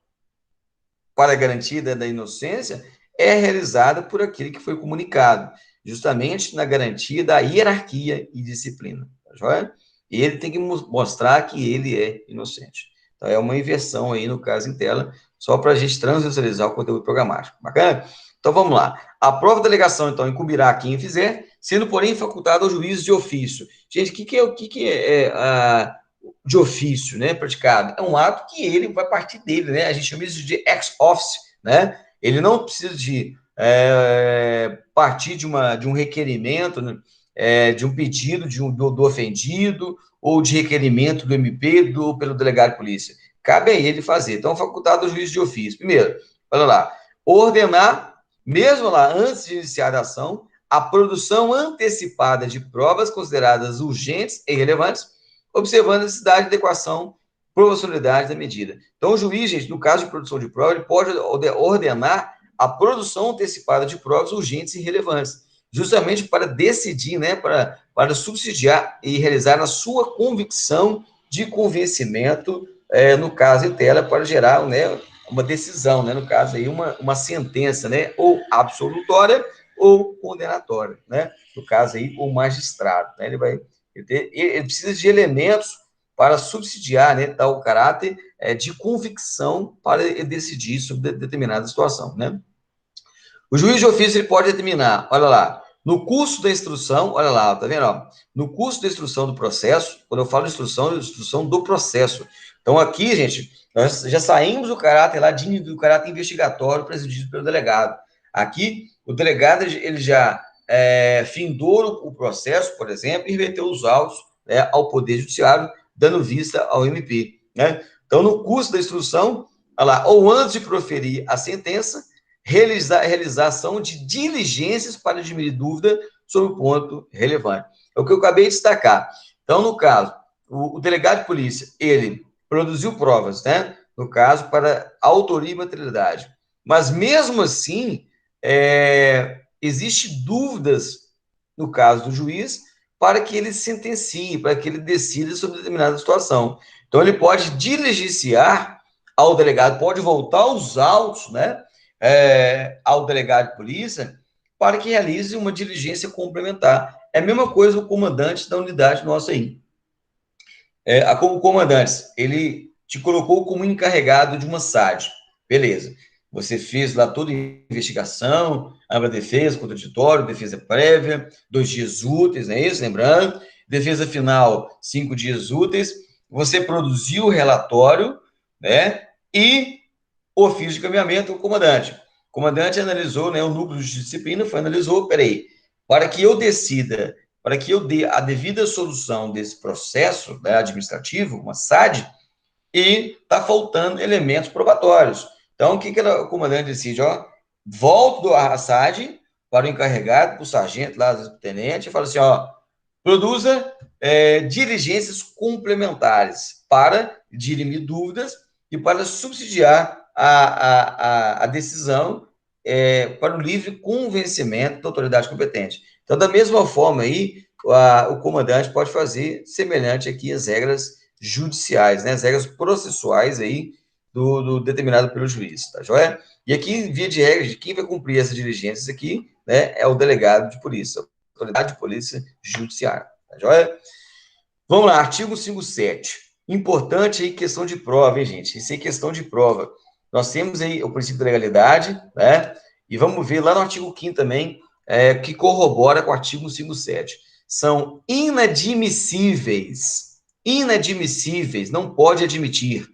para a garantia da inocência, é realizada por aquele que foi comunicado, justamente na garantia da hierarquia e disciplina, tá joia? E ele tem que mostrar que ele é inocente. Então, é uma inversão aí no caso em tela, só para a gente transversalizar o conteúdo programático. Bacana? Então, vamos lá. A prova da alegação, então, incumbirá quem fizer, sendo, porém, facultado ao juiz de ofício. Gente, o que é de ofício, né, praticado? É um ato que ele vai partir dele, né? A gente chama isso de ex officio, né? Ele não precisa de partir de um requerimento, né, de um pedido do ofendido ou de requerimento do MP pelo delegado de polícia. Cabe a ele fazer. Então, facultado ao juiz de ofício. Primeiro, olha lá, ordenar, mesmo lá antes de iniciar a ação, a produção antecipada de provas consideradas urgentes e relevantes, observando a necessidade de adequação, proporcionalidade da medida. Então, o juiz, gente, no caso de produção de prova, ele pode ordenar a produção antecipada de provas urgentes e relevantes, justamente para decidir, né, para subsidiar e realizar a sua convicção de convencimento, no caso em tela, para gerar, né, uma decisão, né, no caso aí, uma sentença, né, ou absolutória ou condenatória, né, no caso aí, o magistrado, né, ele precisa de elementos para subsidiar, né, tal caráter de convicção para decidir sobre determinada situação, né. O juiz de ofício ele pode determinar, olha lá, no curso da instrução, olha lá, tá vendo? Ó, no curso da instrução do processo, quando eu falo instrução do processo. Então, aqui, gente, nós já saímos do caráter lá do caráter investigatório presidido pelo delegado. Aqui, o delegado ele já findou o processo, por exemplo, e remeteu os autos, né, ao Poder Judiciário, dando vista ao MP, né? Então, no curso da instrução, olha lá, ou antes de proferir a sentença, realização de diligências para diminuir dúvida sobre o ponto relevante. É o que eu acabei de destacar. Então, no caso, o delegado de polícia, ele produziu provas, né? No caso, para autoria e materialidade. Mas, mesmo assim, existe dúvidas, no caso do juiz, para que ele sentencie, para que ele decida sobre determinada situação. Então, ele pode diligenciar ao delegado, pode voltar os autos, né? Ao delegado de polícia para que realize uma diligência complementar. É a mesma coisa o comandante da unidade nossa aí. O comandante, ele te colocou como encarregado de uma SAD. Beleza. Você fez lá toda a investigação, ampla defesa, contraditório, defesa prévia, 2 dias úteis, não é isso? Lembrando, defesa final, 5 dias úteis. Você produziu o relatório, né? E ofício de caminhamento ao comandante. O comandante analisou, né? O núcleo de disciplina analisou, peraí, para que eu decida, para que eu dê a devida solução desse processo, né, administrativo, uma SAD, e está faltando elementos probatórios. Então, o que o comandante decide? Ó, volto a SAD para o encarregado, para o sargento, lá, o tenente, e fala assim, ó, produza diligências complementares para dirimir dúvidas e para subsidiar a decisão para o livre convencimento da autoridade competente. Então, da mesma forma aí, o comandante pode fazer semelhante aqui às regras judiciais, né, as regras processuais aí do determinado pelo juiz, tá joia? E aqui, via de regra, de quem vai cumprir essas diligências aqui, né, é o delegado de polícia, autoridade de polícia judiciária, tá joia? Vamos lá, artigo 57. Importante aí, questão de prova, hein, gente? Isso aí é questão de prova. Nós temos aí o princípio da legalidade, né? E vamos ver lá no artigo 5º também, que corrobora com o artigo 57. São inadmissíveis, não pode admitir,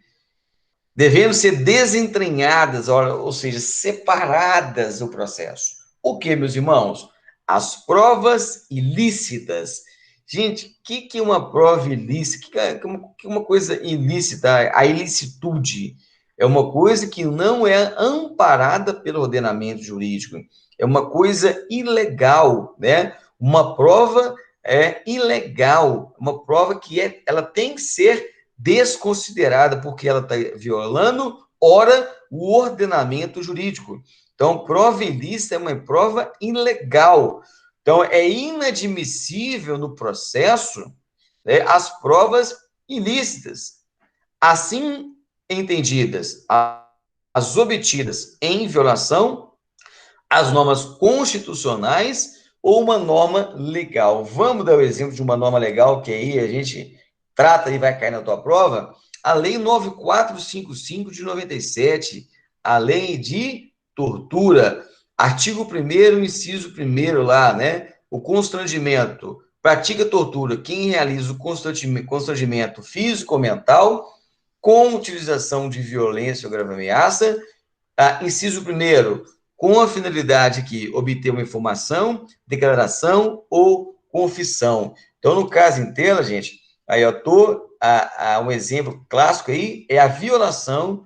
devendo ser desentranhadas, ou seja, separadas do processo. O que, meus irmãos? As provas ilícitas. Gente, o que é uma prova ilícita? O que é uma coisa ilícita? A ilicitude é uma coisa que não é amparada pelo ordenamento jurídico. É uma coisa ilegal, né? Uma prova ilegal, uma prova que ela tem que ser desconsiderada porque ela está violando, ora, o ordenamento jurídico. Então, prova ilícita é uma prova ilegal. Então, é inadmissível no processo, né, as provas ilícitas. Assim entendidas, as obtidas em violação às normas constitucionais ou uma norma legal. Vamos dar o exemplo de uma norma legal que aí a gente trata e vai cair na tua prova, a Lei 9455 de 97, a Lei de Tortura, artigo 1º, inciso 1º lá, né? O constrangimento, pratica tortura quem realiza o constrangimento físico ou mental com utilização de violência ou grave ameaça, inciso 1º, com a finalidade que obter uma informação, declaração ou confissão. Então, no caso em tela, gente, aí eu estou, um exemplo clássico aí é a violação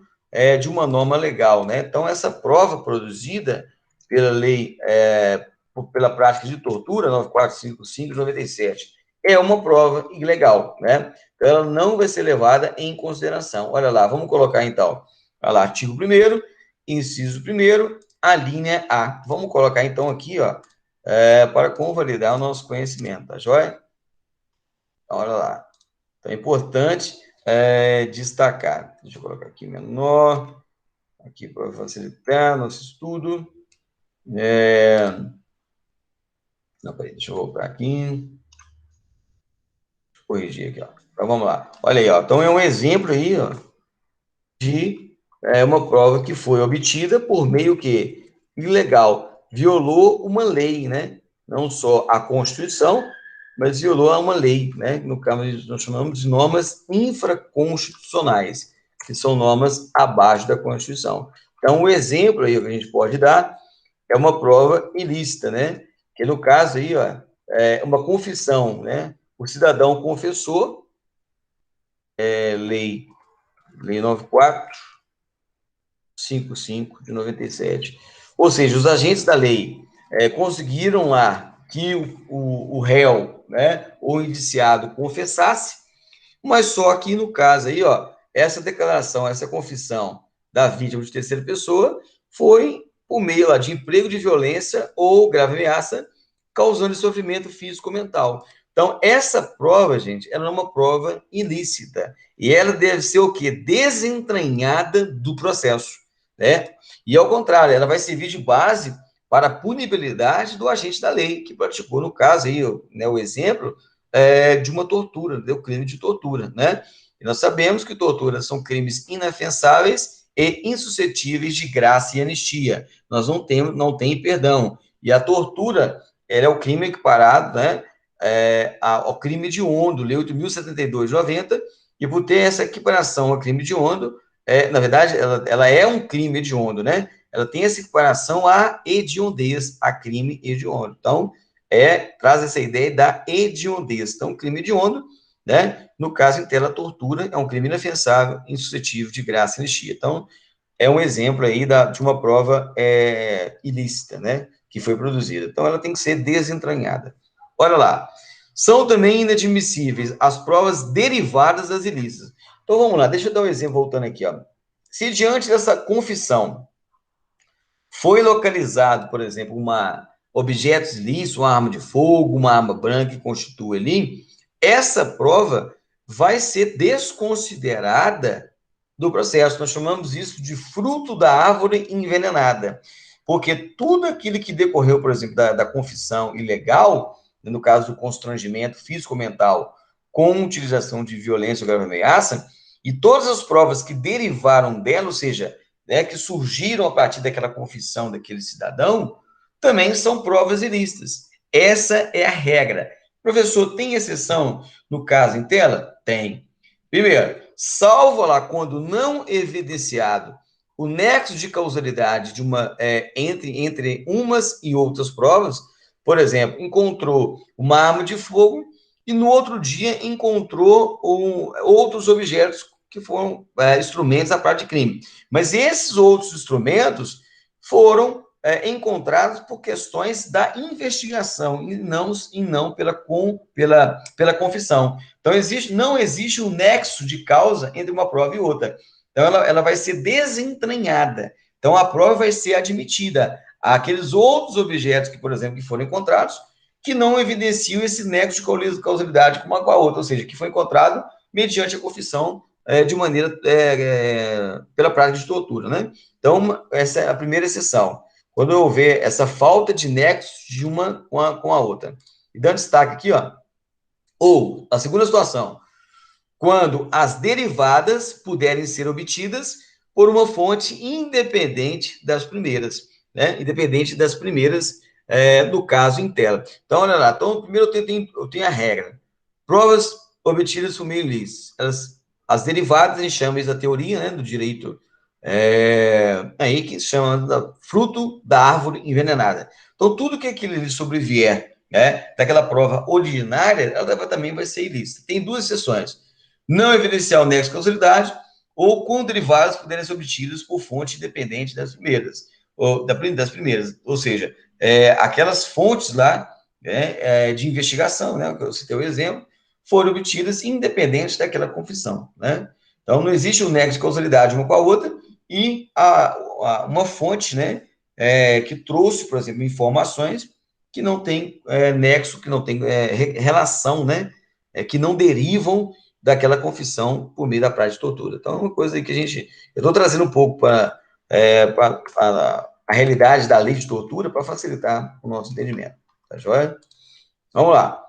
de uma norma legal, né? Então, essa prova produzida pela lei, pela prática de tortura, 9455 de 97, é uma prova ilegal, né? Então, ela não vai ser levada em consideração. Olha lá, vamos colocar então, olha lá, artigo 1º, inciso 1º, a linha A. Vamos colocar então aqui, ó, para convalidar o nosso conhecimento, tá joia? Olha lá. Então, é importante destacar. Deixa eu colocar aqui menor, aqui para facilitar nosso estudo. Não, peraí, deixa eu voltar aqui. Deixa eu corrigir aqui, ó. Então, vamos lá. Olha aí, ó. Então, é um exemplo aí, ó, de uma prova que foi obtida por meio que ilegal, violou uma lei, né? Não só a Constituição, mas violou uma lei, né? No caso, nós chamamos de normas infraconstitucionais, que são normas abaixo da Constituição. Então, o exemplo aí que a gente pode dar é uma prova ilícita, né? Que no caso aí, ó, é uma confissão, né? O cidadão confessou, lei 9455 de 97. Ou seja, os agentes da lei conseguiram lá que o réu, né, o indiciado confessasse, mas só que no caso aí, ó, essa declaração, essa confissão da vítima de terceira pessoa foi por meio lá de emprego de violência ou grave ameaça, causando sofrimento físico ou mental. Então, essa prova, gente, ela é uma prova ilícita. E ela deve ser o quê? Desentranhada do processo, né? E, ao contrário, ela vai servir de base para a punibilidade do agente da lei, que praticou, no caso aí, né, o exemplo de uma tortura, do crime de tortura, né? E nós sabemos que tortura são crimes inafensáveis e insuscetíveis de graça e anistia. Nós não tem perdão. E a tortura, ela é o crime equiparado, né, ao crime hediondo, Lei 8.072/90, e por ter essa equiparação ao crime hediondo, na verdade, ela é um crime hediondo, né? Ela tem essa equiparação à hediondez, a crime hediondo. Então, traz essa ideia da hediondez. Então, crime hediondo, né? No caso, então, a tortura é um crime inafensável, insuscetível de graça e anistia. Então, é um exemplo aí de uma prova ilícita, né? Que foi produzida. Então, ela tem que ser desentranhada. Olha lá. São também inadmissíveis as provas derivadas das ilícitas. Então, vamos lá. Deixa eu dar um exemplo, voltando aqui, ó. Se diante dessa confissão foi localizado, por exemplo, objetos ilícitos, uma arma de fogo, uma arma branca que constitui ali, essa prova vai ser desconsiderada do processo. Nós chamamos isso de fruto da árvore envenenada, porque tudo aquilo que decorreu, por exemplo, da confissão ilegal, no caso do constrangimento físico-mental com utilização de violência ou grave ameaça, e todas as provas que derivaram dela, ou seja, que surgiram a partir daquela confissão daquele cidadão, também são provas ilícitas. Essa é a regra. Professor, tem exceção no caso em tela? Tem. Primeiro, salvo lá quando não evidenciado o nexo de causalidade entre umas e outras provas, por exemplo, encontrou uma arma de fogo e no outro dia encontrou outros objetos que foram instrumentos da prática de crime. Mas esses outros instrumentos foram encontrados por questões da investigação e não pela confissão. Então, não existe um nexo de causa entre uma prova e outra. Então, ela vai ser desentranhada. Então, a prova vai ser admitida àqueles outros objetos que, por exemplo, que foram encontrados, que não evidenciam esse nexo de causalidade uma com a outra, ou seja, que foi encontrado mediante a confissão de maneira pela prática de tortura, né? Então, essa é a primeira exceção. Quando houver essa falta de nexo de uma com a outra. E dando destaque aqui, ó, ou a segunda situação, quando as derivadas puderem ser obtidas por uma fonte independente das primeiras, né? Independente das primeiras, no caso em tela. Então, olha lá. Então, primeiro eu tenho a regra. Provas obtidas por meio ilícito. As derivadas, a gente chama isso da teoria, né, do direito, aí que se chama fruto da árvore envenenada. Então, tudo que aquilo sobrevier, né, daquela prova originária, ela também vai ser ilícita. Tem duas exceções. Não evidenciar o nexo de causalidade ou com derivados puderem ser obtidos por fonte independente das primeiras, ou seja, aquelas fontes lá, de investigação, né, que eu citei o exemplo, foram obtidas independentes daquela confissão, né? Então, não existe um nexo de causalidade uma com a outra e uma fonte, né, que trouxe, por exemplo, informações que não tem nexo, que não tem relação, né, que não derivam daquela confissão por meio da prática de tortura. Então, é uma coisa aí que eu estou trazendo um pouco para a realidade da lei de tortura para facilitar o nosso entendimento, tá joia? Vamos lá.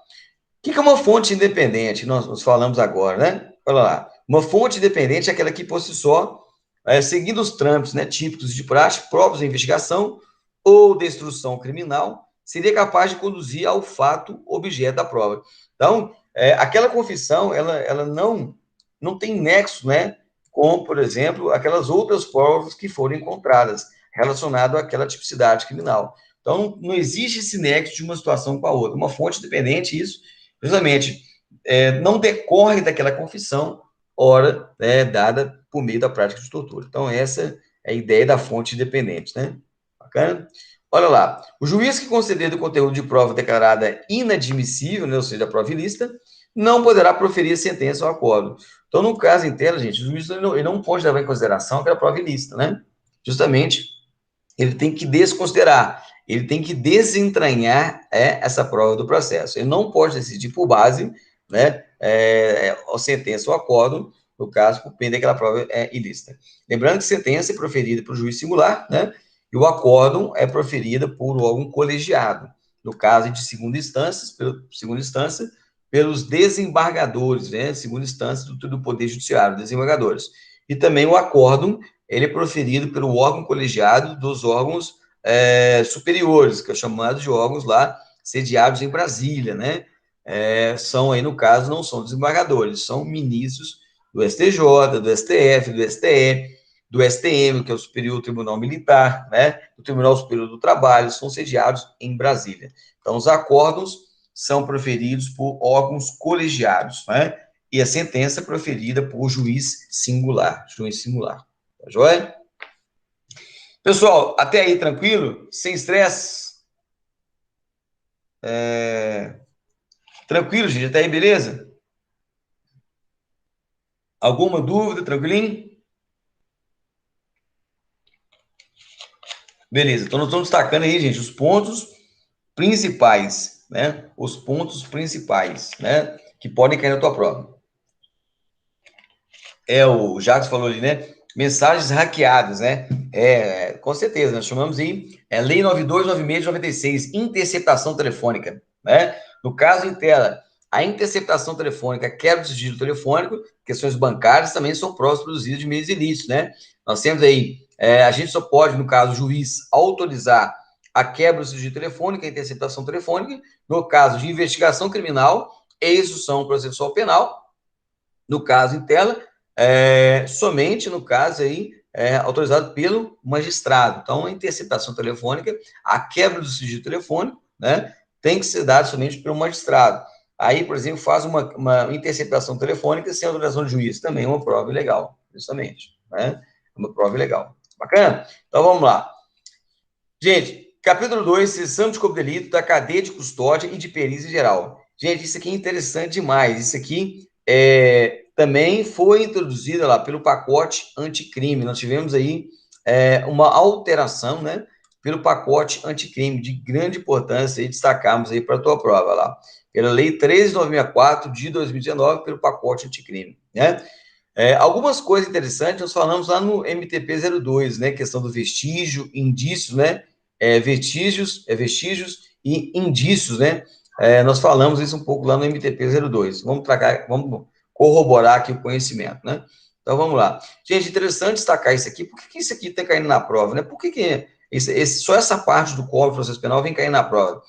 O que é uma fonte independente? Nós falamos agora, né? Olha lá. Uma fonte independente é aquela que, por si só, seguindo os trâmites, né, típicos de prática, próprios da investigação ou de instrução criminal, seria capaz de conduzir ao fato objeto da prova. Então, aquela confissão, ela não tem nexo, né, com, por exemplo, aquelas outras provas que foram encontradas relacionado àquela tipicidade criminal. Então, não existe esse nexo de uma situação com a outra. Uma fonte independente, isso, justamente, não decorre daquela confissão, ora, dada por meio da prática de tortura. Então, essa é a ideia da fonte independente, né? Bacana? Olha lá, o juiz que conceder do conteúdo de prova declarada inadmissível, né, ou seja, a prova ilícita, não poderá proferir sentença ou acordo. Então, no caso em tela, gente, o juiz ele não pode levar em consideração aquela prova ilícita, né? Justamente, ele tem que desconsiderar, ele tem que desentranhar essa prova do processo. Ele não pode decidir por base, né, a sentença ou acordo, no caso, por pena daquela prova ilícita. Lembrando que sentença é proferida por juiz singular, né, e o acórdão é proferida por órgão colegiado. No caso de segunda instância, pelos desembargadores, né, segunda instância do Poder Judiciário, desembargadores. E também o acórdão, ele é proferido pelo órgão colegiado dos órgãos superiores, que é chamado de órgãos lá sediados em Brasília, né? São aí, no caso, não são desembargadores, são ministros do STJ, do STF, do STE, do STM, que é o Superior Tribunal Militar, né? Do Tribunal Superior do Trabalho, são sediados em Brasília. Então, os acórdãos são proferidos por órgãos colegiados, né? E a sentença é proferida por juiz singular, tá joia? Pessoal, até aí tranquilo? Sem estresse? Tranquilo, gente? Até aí, beleza? Alguma dúvida? Tranquilinho? Beleza, então nós estamos destacando aí, gente, os pontos principais, né? Os pontos principais, né? Que podem cair na tua prova. O Jacques falou ali, né? Mensagens hackeadas, né? Com certeza, nós chamamos aí Lei 9296 de 96, interceptação telefônica, né? No caso em tela, a interceptação telefônica quebra o sigilo telefônico, questões bancárias também são provas produzidas de meios ilícitos, né? Nós temos aí, a gente só pode, no caso, o juiz autorizar a quebra do sigilo telefônico, a interceptação telefônica, no caso de investigação criminal, execução processual penal, no caso em tela, somente no caso aí, autorizado pelo magistrado. Então, a interceptação telefônica, a quebra do sigilo telefônico, né, tem que ser dada somente pelo magistrado. Aí, por exemplo, faz uma interceptação telefônica sem autorização do juiz, também é uma prova ilegal, justamente, né? Uma prova ilegal. Bacana? Então, vamos lá. Gente, capítulo 2, sessão de corpo de delito da cadeia de custódia e de perícia geral. Gente, isso aqui é interessante demais. Isso aqui também foi introduzido lá pelo pacote anticrime. Nós tivemos aí uma alteração, né, pelo pacote anticrime, de grande importância, e destacamos aí para a tua prova lá. Pela Lei 13.964 de 2019, pelo pacote anticrime, né? Algumas coisas interessantes, nós falamos lá no MTP 02, né? Questão do vestígio, indícios, né? Vestígios e indícios, né? Nós falamos isso um pouco lá no MTP 02. Vamos corroborar aqui o conhecimento, né? Então, vamos lá. Gente, interessante destacar isso aqui. Por que isso aqui está caindo na prova, né? Por que só essa parte do Código de Processo Penal vem cair na prova?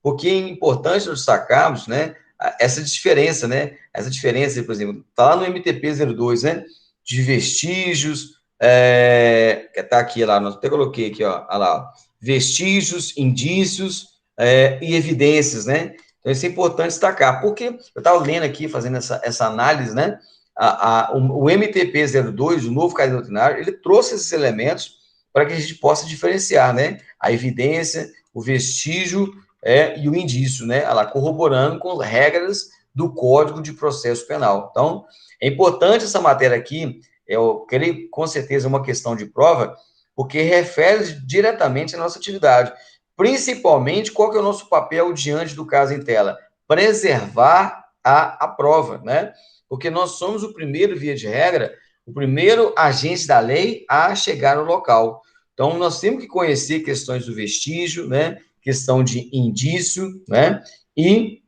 Porque é importante nós destacarmos, né? Essa diferença, né? Essa diferença, por exemplo, está lá no MTP 02, né? De vestígios, está aqui lá, até coloquei aqui, ó, lá, ó, vestígios, indícios e evidências, né? Então, isso é importante destacar, porque eu estava lendo aqui, fazendo essa análise, né? O MTP 02, o novo Código Doutrinário, ele trouxe esses elementos para que a gente possa diferenciar, né? A evidência, o vestígio e o indício, né? Lá, corroborando com as regras do Código de Processo Penal. Então, é importante essa matéria aqui, eu creio com certeza uma questão de prova, porque refere diretamente à nossa atividade. Principalmente, qual que é o nosso papel diante do caso em tela? Preservar a prova, né? Porque nós somos o primeiro, via de regra, o primeiro agente da lei a chegar no local. Então, nós temos que conhecer questões do vestígio, né? Questão de indício, né? E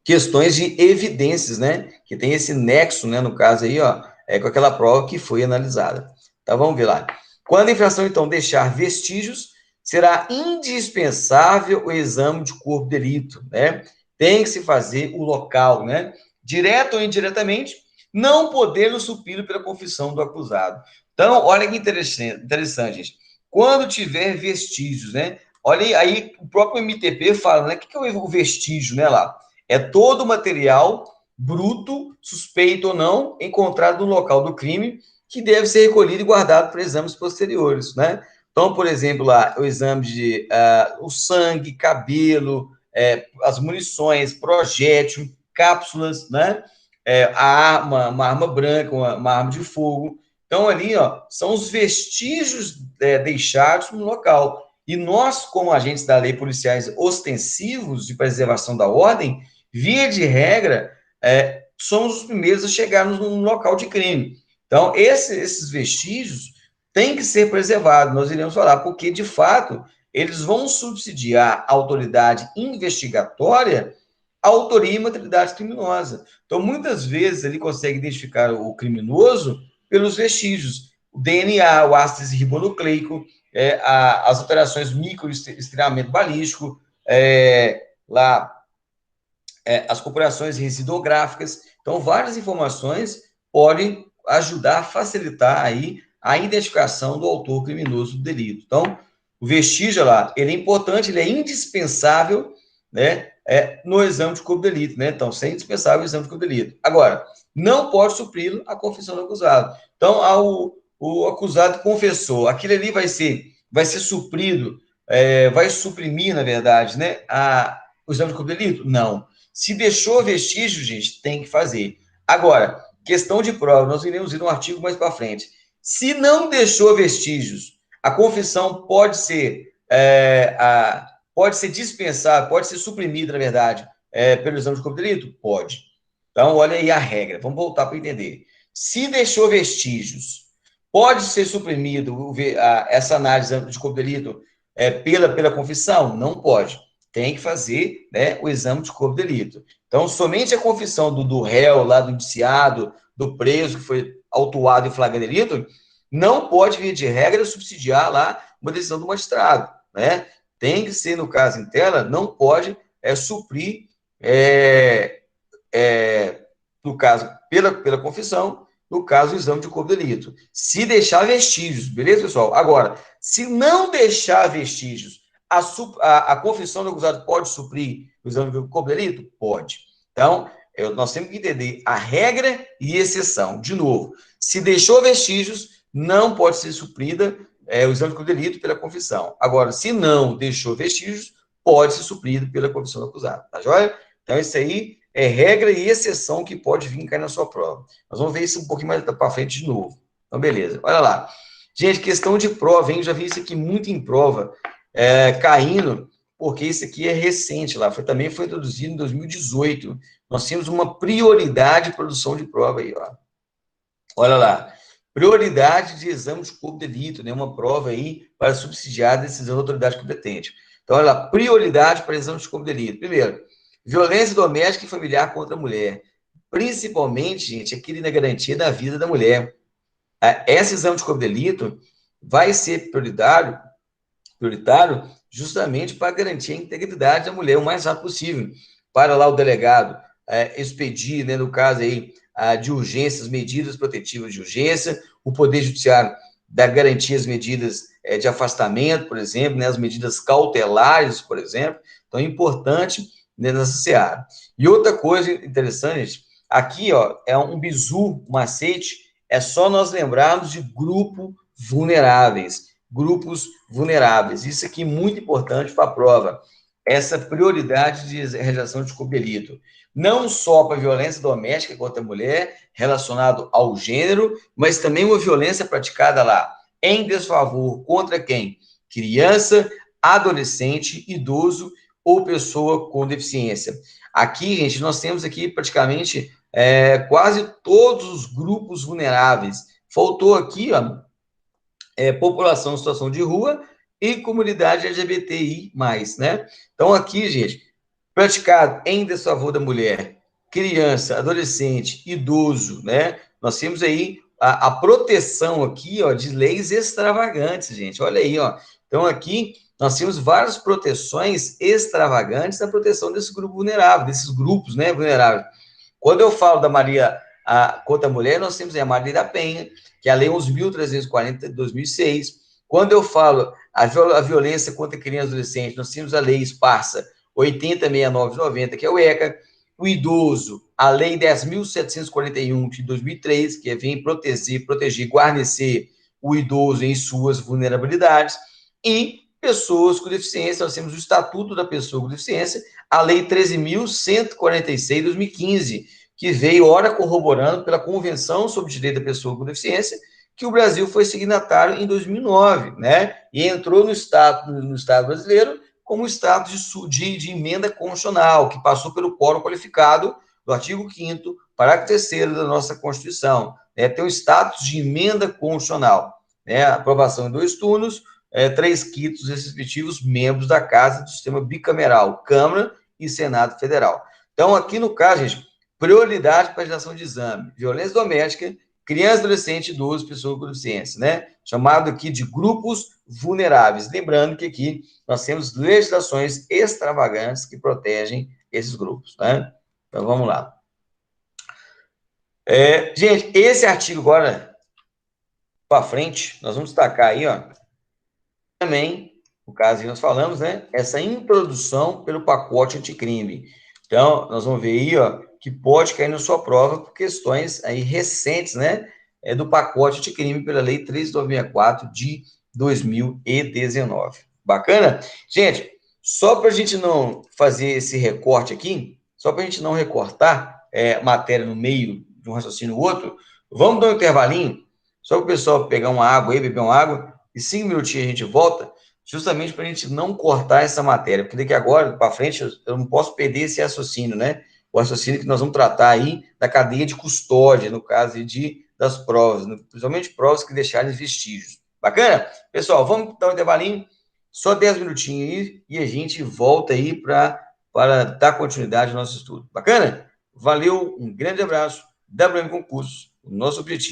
questões de evidências, né? Que tem esse nexo, né? No caso aí, ó, com aquela prova que foi analisada. Então, vamos ver lá. Quando a infração, então, deixar vestígios, será indispensável o exame de corpo de delito, né? Tem que se fazer o local, né? Direto ou indiretamente, não podendo supri-lo pela confissão do acusado. Então, olha que interessante, gente. Quando tiver vestígios, né? Olha aí, o próprio MTP fala, né? O que é o vestígio, né, lá? É todo o material bruto, suspeito ou não, encontrado no local do crime, que deve ser recolhido e guardado para exames posteriores, né? Então, por exemplo, lá, o exame de o sangue, cabelo, as munições, projétil, cápsulas, né? A arma, uma arma branca, uma arma de fogo. Então, ali, ó, são os vestígios deixados no local. E nós, como agentes da lei policiais ostensivos de preservação da ordem, via de regra, somos os primeiros a chegar no local de crime. Então, esses vestígios têm que ser preservados, nós iremos falar, porque, de fato, eles vão subsidiar a autoridade investigatória autoria e materialidade criminosa. Então, muitas vezes, ele consegue identificar o criminoso pelos vestígios. O DNA, o ácido ribonucleico, as alterações microestreamento balístico, lá, as corporações residográficas. Então, várias informações podem ajudar a facilitar aí a identificação do autor criminoso do delito. Então, o vestígio lá, ele é importante, ele é indispensável, né, no exame de corpo de delito, né? Então, é indispensável o exame de corpo de delito. Agora, não pode suprir a confissão do acusado. Então, o acusado confessou, aquilo ali vai ser suprido, vai suprimir, na verdade, né, o exame de corpo de delito? Não. Se deixou vestígio, gente, tem que fazer. Agora, questão de prova, nós iremos ir um artigo mais para frente. Se não deixou vestígios, a confissão pode ser dispensada, pode ser suprimida, na verdade, pelo exame de corpo de delito? Pode. Então, olha aí a regra. Vamos voltar para entender. Se deixou vestígios, pode ser suprimido essa análise de corpo de delito pela confissão? Não pode. Tem que fazer, né, o exame de corpo de delito. Então, somente a confissão do réu, lá do indiciado, do preso que foi autuado em flagrante delito, não pode, via de regra, subsidiar lá uma decisão do magistrado, né? Tem que ser, no caso em tela, não pode suprir, no caso, pela confissão, no caso, o exame de corpo de delito. Se deixar vestígios, beleza, pessoal? Agora, se não deixar vestígios, a confissão do acusado pode suprir o exame de corpo de delito? Pode. Então, nós temos que entender a regra e exceção. De novo, se deixou vestígios, não pode ser suprida o exame de corpo de delito pela confissão. Agora, se não deixou vestígios, pode ser suprido pela confissão do acusado. Tá joia? Então, isso aí é regra e exceção que pode vir cair na sua prova. Nós vamos ver isso um pouquinho mais para frente de novo. Então, beleza. Olha lá. Gente, questão de prova, hein? Eu já vi isso aqui muito em prova, caindo, porque isso aqui é recente lá. Também foi introduzido em 2018. Nós tínhamos uma prioridade de produção de prova aí, ó. Olha lá. Prioridade de exame de corpo de delito, né? Uma prova aí para subsidiar a decisão da autoridade competente. Então, olha lá. Prioridade para exame de corpo de delito. Primeiro, violência doméstica e familiar contra a mulher. Principalmente, gente, aquele na garantia da vida da mulher. Esse exame de corpo de delito vai ser prioritário justamente para garantir a integridade da mulher o mais rápido possível. Para lá o delegado expedir, né, no caso aí, de urgências, medidas protetivas de urgência, o Poder Judiciário dá garantia às medidas de afastamento, por exemplo, né, as medidas cautelares, por exemplo. Então, é importante, né, nessa seara. E outra coisa interessante, aqui, ó, é um bizu, um macete, é só nós lembrarmos de grupos vulneráveis. Isso aqui é muito importante para a prova. Essa prioridade de realização de corpo de delito. Não só para violência doméstica contra a mulher, relacionado ao gênero, mas também uma violência praticada lá em desfavor contra quem? Criança, adolescente, idoso ou pessoa com deficiência. Aqui, gente, nós temos aqui praticamente quase todos os grupos vulneráveis. Faltou aqui, ó, população em situação de rua e comunidade LGBTI+, né? Então, aqui, gente, praticado em desfavor da mulher, criança, adolescente, idoso, né? Nós temos aí a proteção aqui, ó, de leis extravagantes, gente. Olha aí, ó. Então, aqui, nós temos várias proteções extravagantes na proteção desse grupo vulnerável, desses grupos, né, vulneráveis. Quando eu falo da Maria contra a mulher, nós temos a Maria da Penha, que é a Lei 11.340 de 2006. Quando eu falo a violência contra criança e adolescente, nós temos a Lei Esparsa 8069 de 90, que é o ECA. O idoso, a Lei 10.741 de 2003, que vem proteger, guarnecer o idoso em suas vulnerabilidades. E pessoas com deficiência, nós temos o Estatuto da Pessoa com Deficiência, a Lei 13.146 de 2015, que veio, ora, corroborando pela Convenção sobre o Direito da Pessoa com Deficiência, que o Brasil foi signatário em 2009, né? E entrou no Estado brasileiro como status de emenda constitucional, que passou pelo quórum qualificado do artigo 5º, parágrafo 3º da nossa Constituição. Tem o status de emenda constitucional, né? Aprovação em 2 turnos, 3/5 dos respectivos membros da Casa do Sistema Bicameral, Câmara e Senado Federal. Então, aqui no caso, gente, prioridade para a geração de exame, violência doméstica, criança, adolescente, idoso, pessoa com deficiência, né? Chamado aqui de grupos vulneráveis. Lembrando que aqui nós temos legislações extravagantes que protegem esses grupos, né? Então, vamos lá. Gente, esse artigo agora, para frente, nós vamos destacar aí, ó, também, no caso que nós falamos, né, essa introdução pelo pacote anticrime. Então, nós vamos ver aí, ó, que pode cair na sua prova por questões aí recentes, né, do pacote anticrime pela Lei 3.964 de 2019. Bacana? Gente, só para a gente não fazer esse recorte aqui, só para a gente não recortar matéria no meio de um raciocínio ou outro, vamos dar um intervalinho, só para o pessoal pegar uma água aí, beber uma água, e 5 minutinhos a gente volta, justamente para a gente não cortar essa matéria, porque daqui agora, para frente, eu não posso perder esse raciocínio, né? O raciocínio que nós vamos tratar aí da cadeia de custódia, no caso das provas, principalmente provas que deixarem vestígios. Bacana? Pessoal, vamos dar um intervalinho, só 10 minutinhos aí, e a gente volta aí para dar continuidade ao nosso estudo. Bacana? Valeu, um grande abraço, WM Concursos, o nosso objetivo.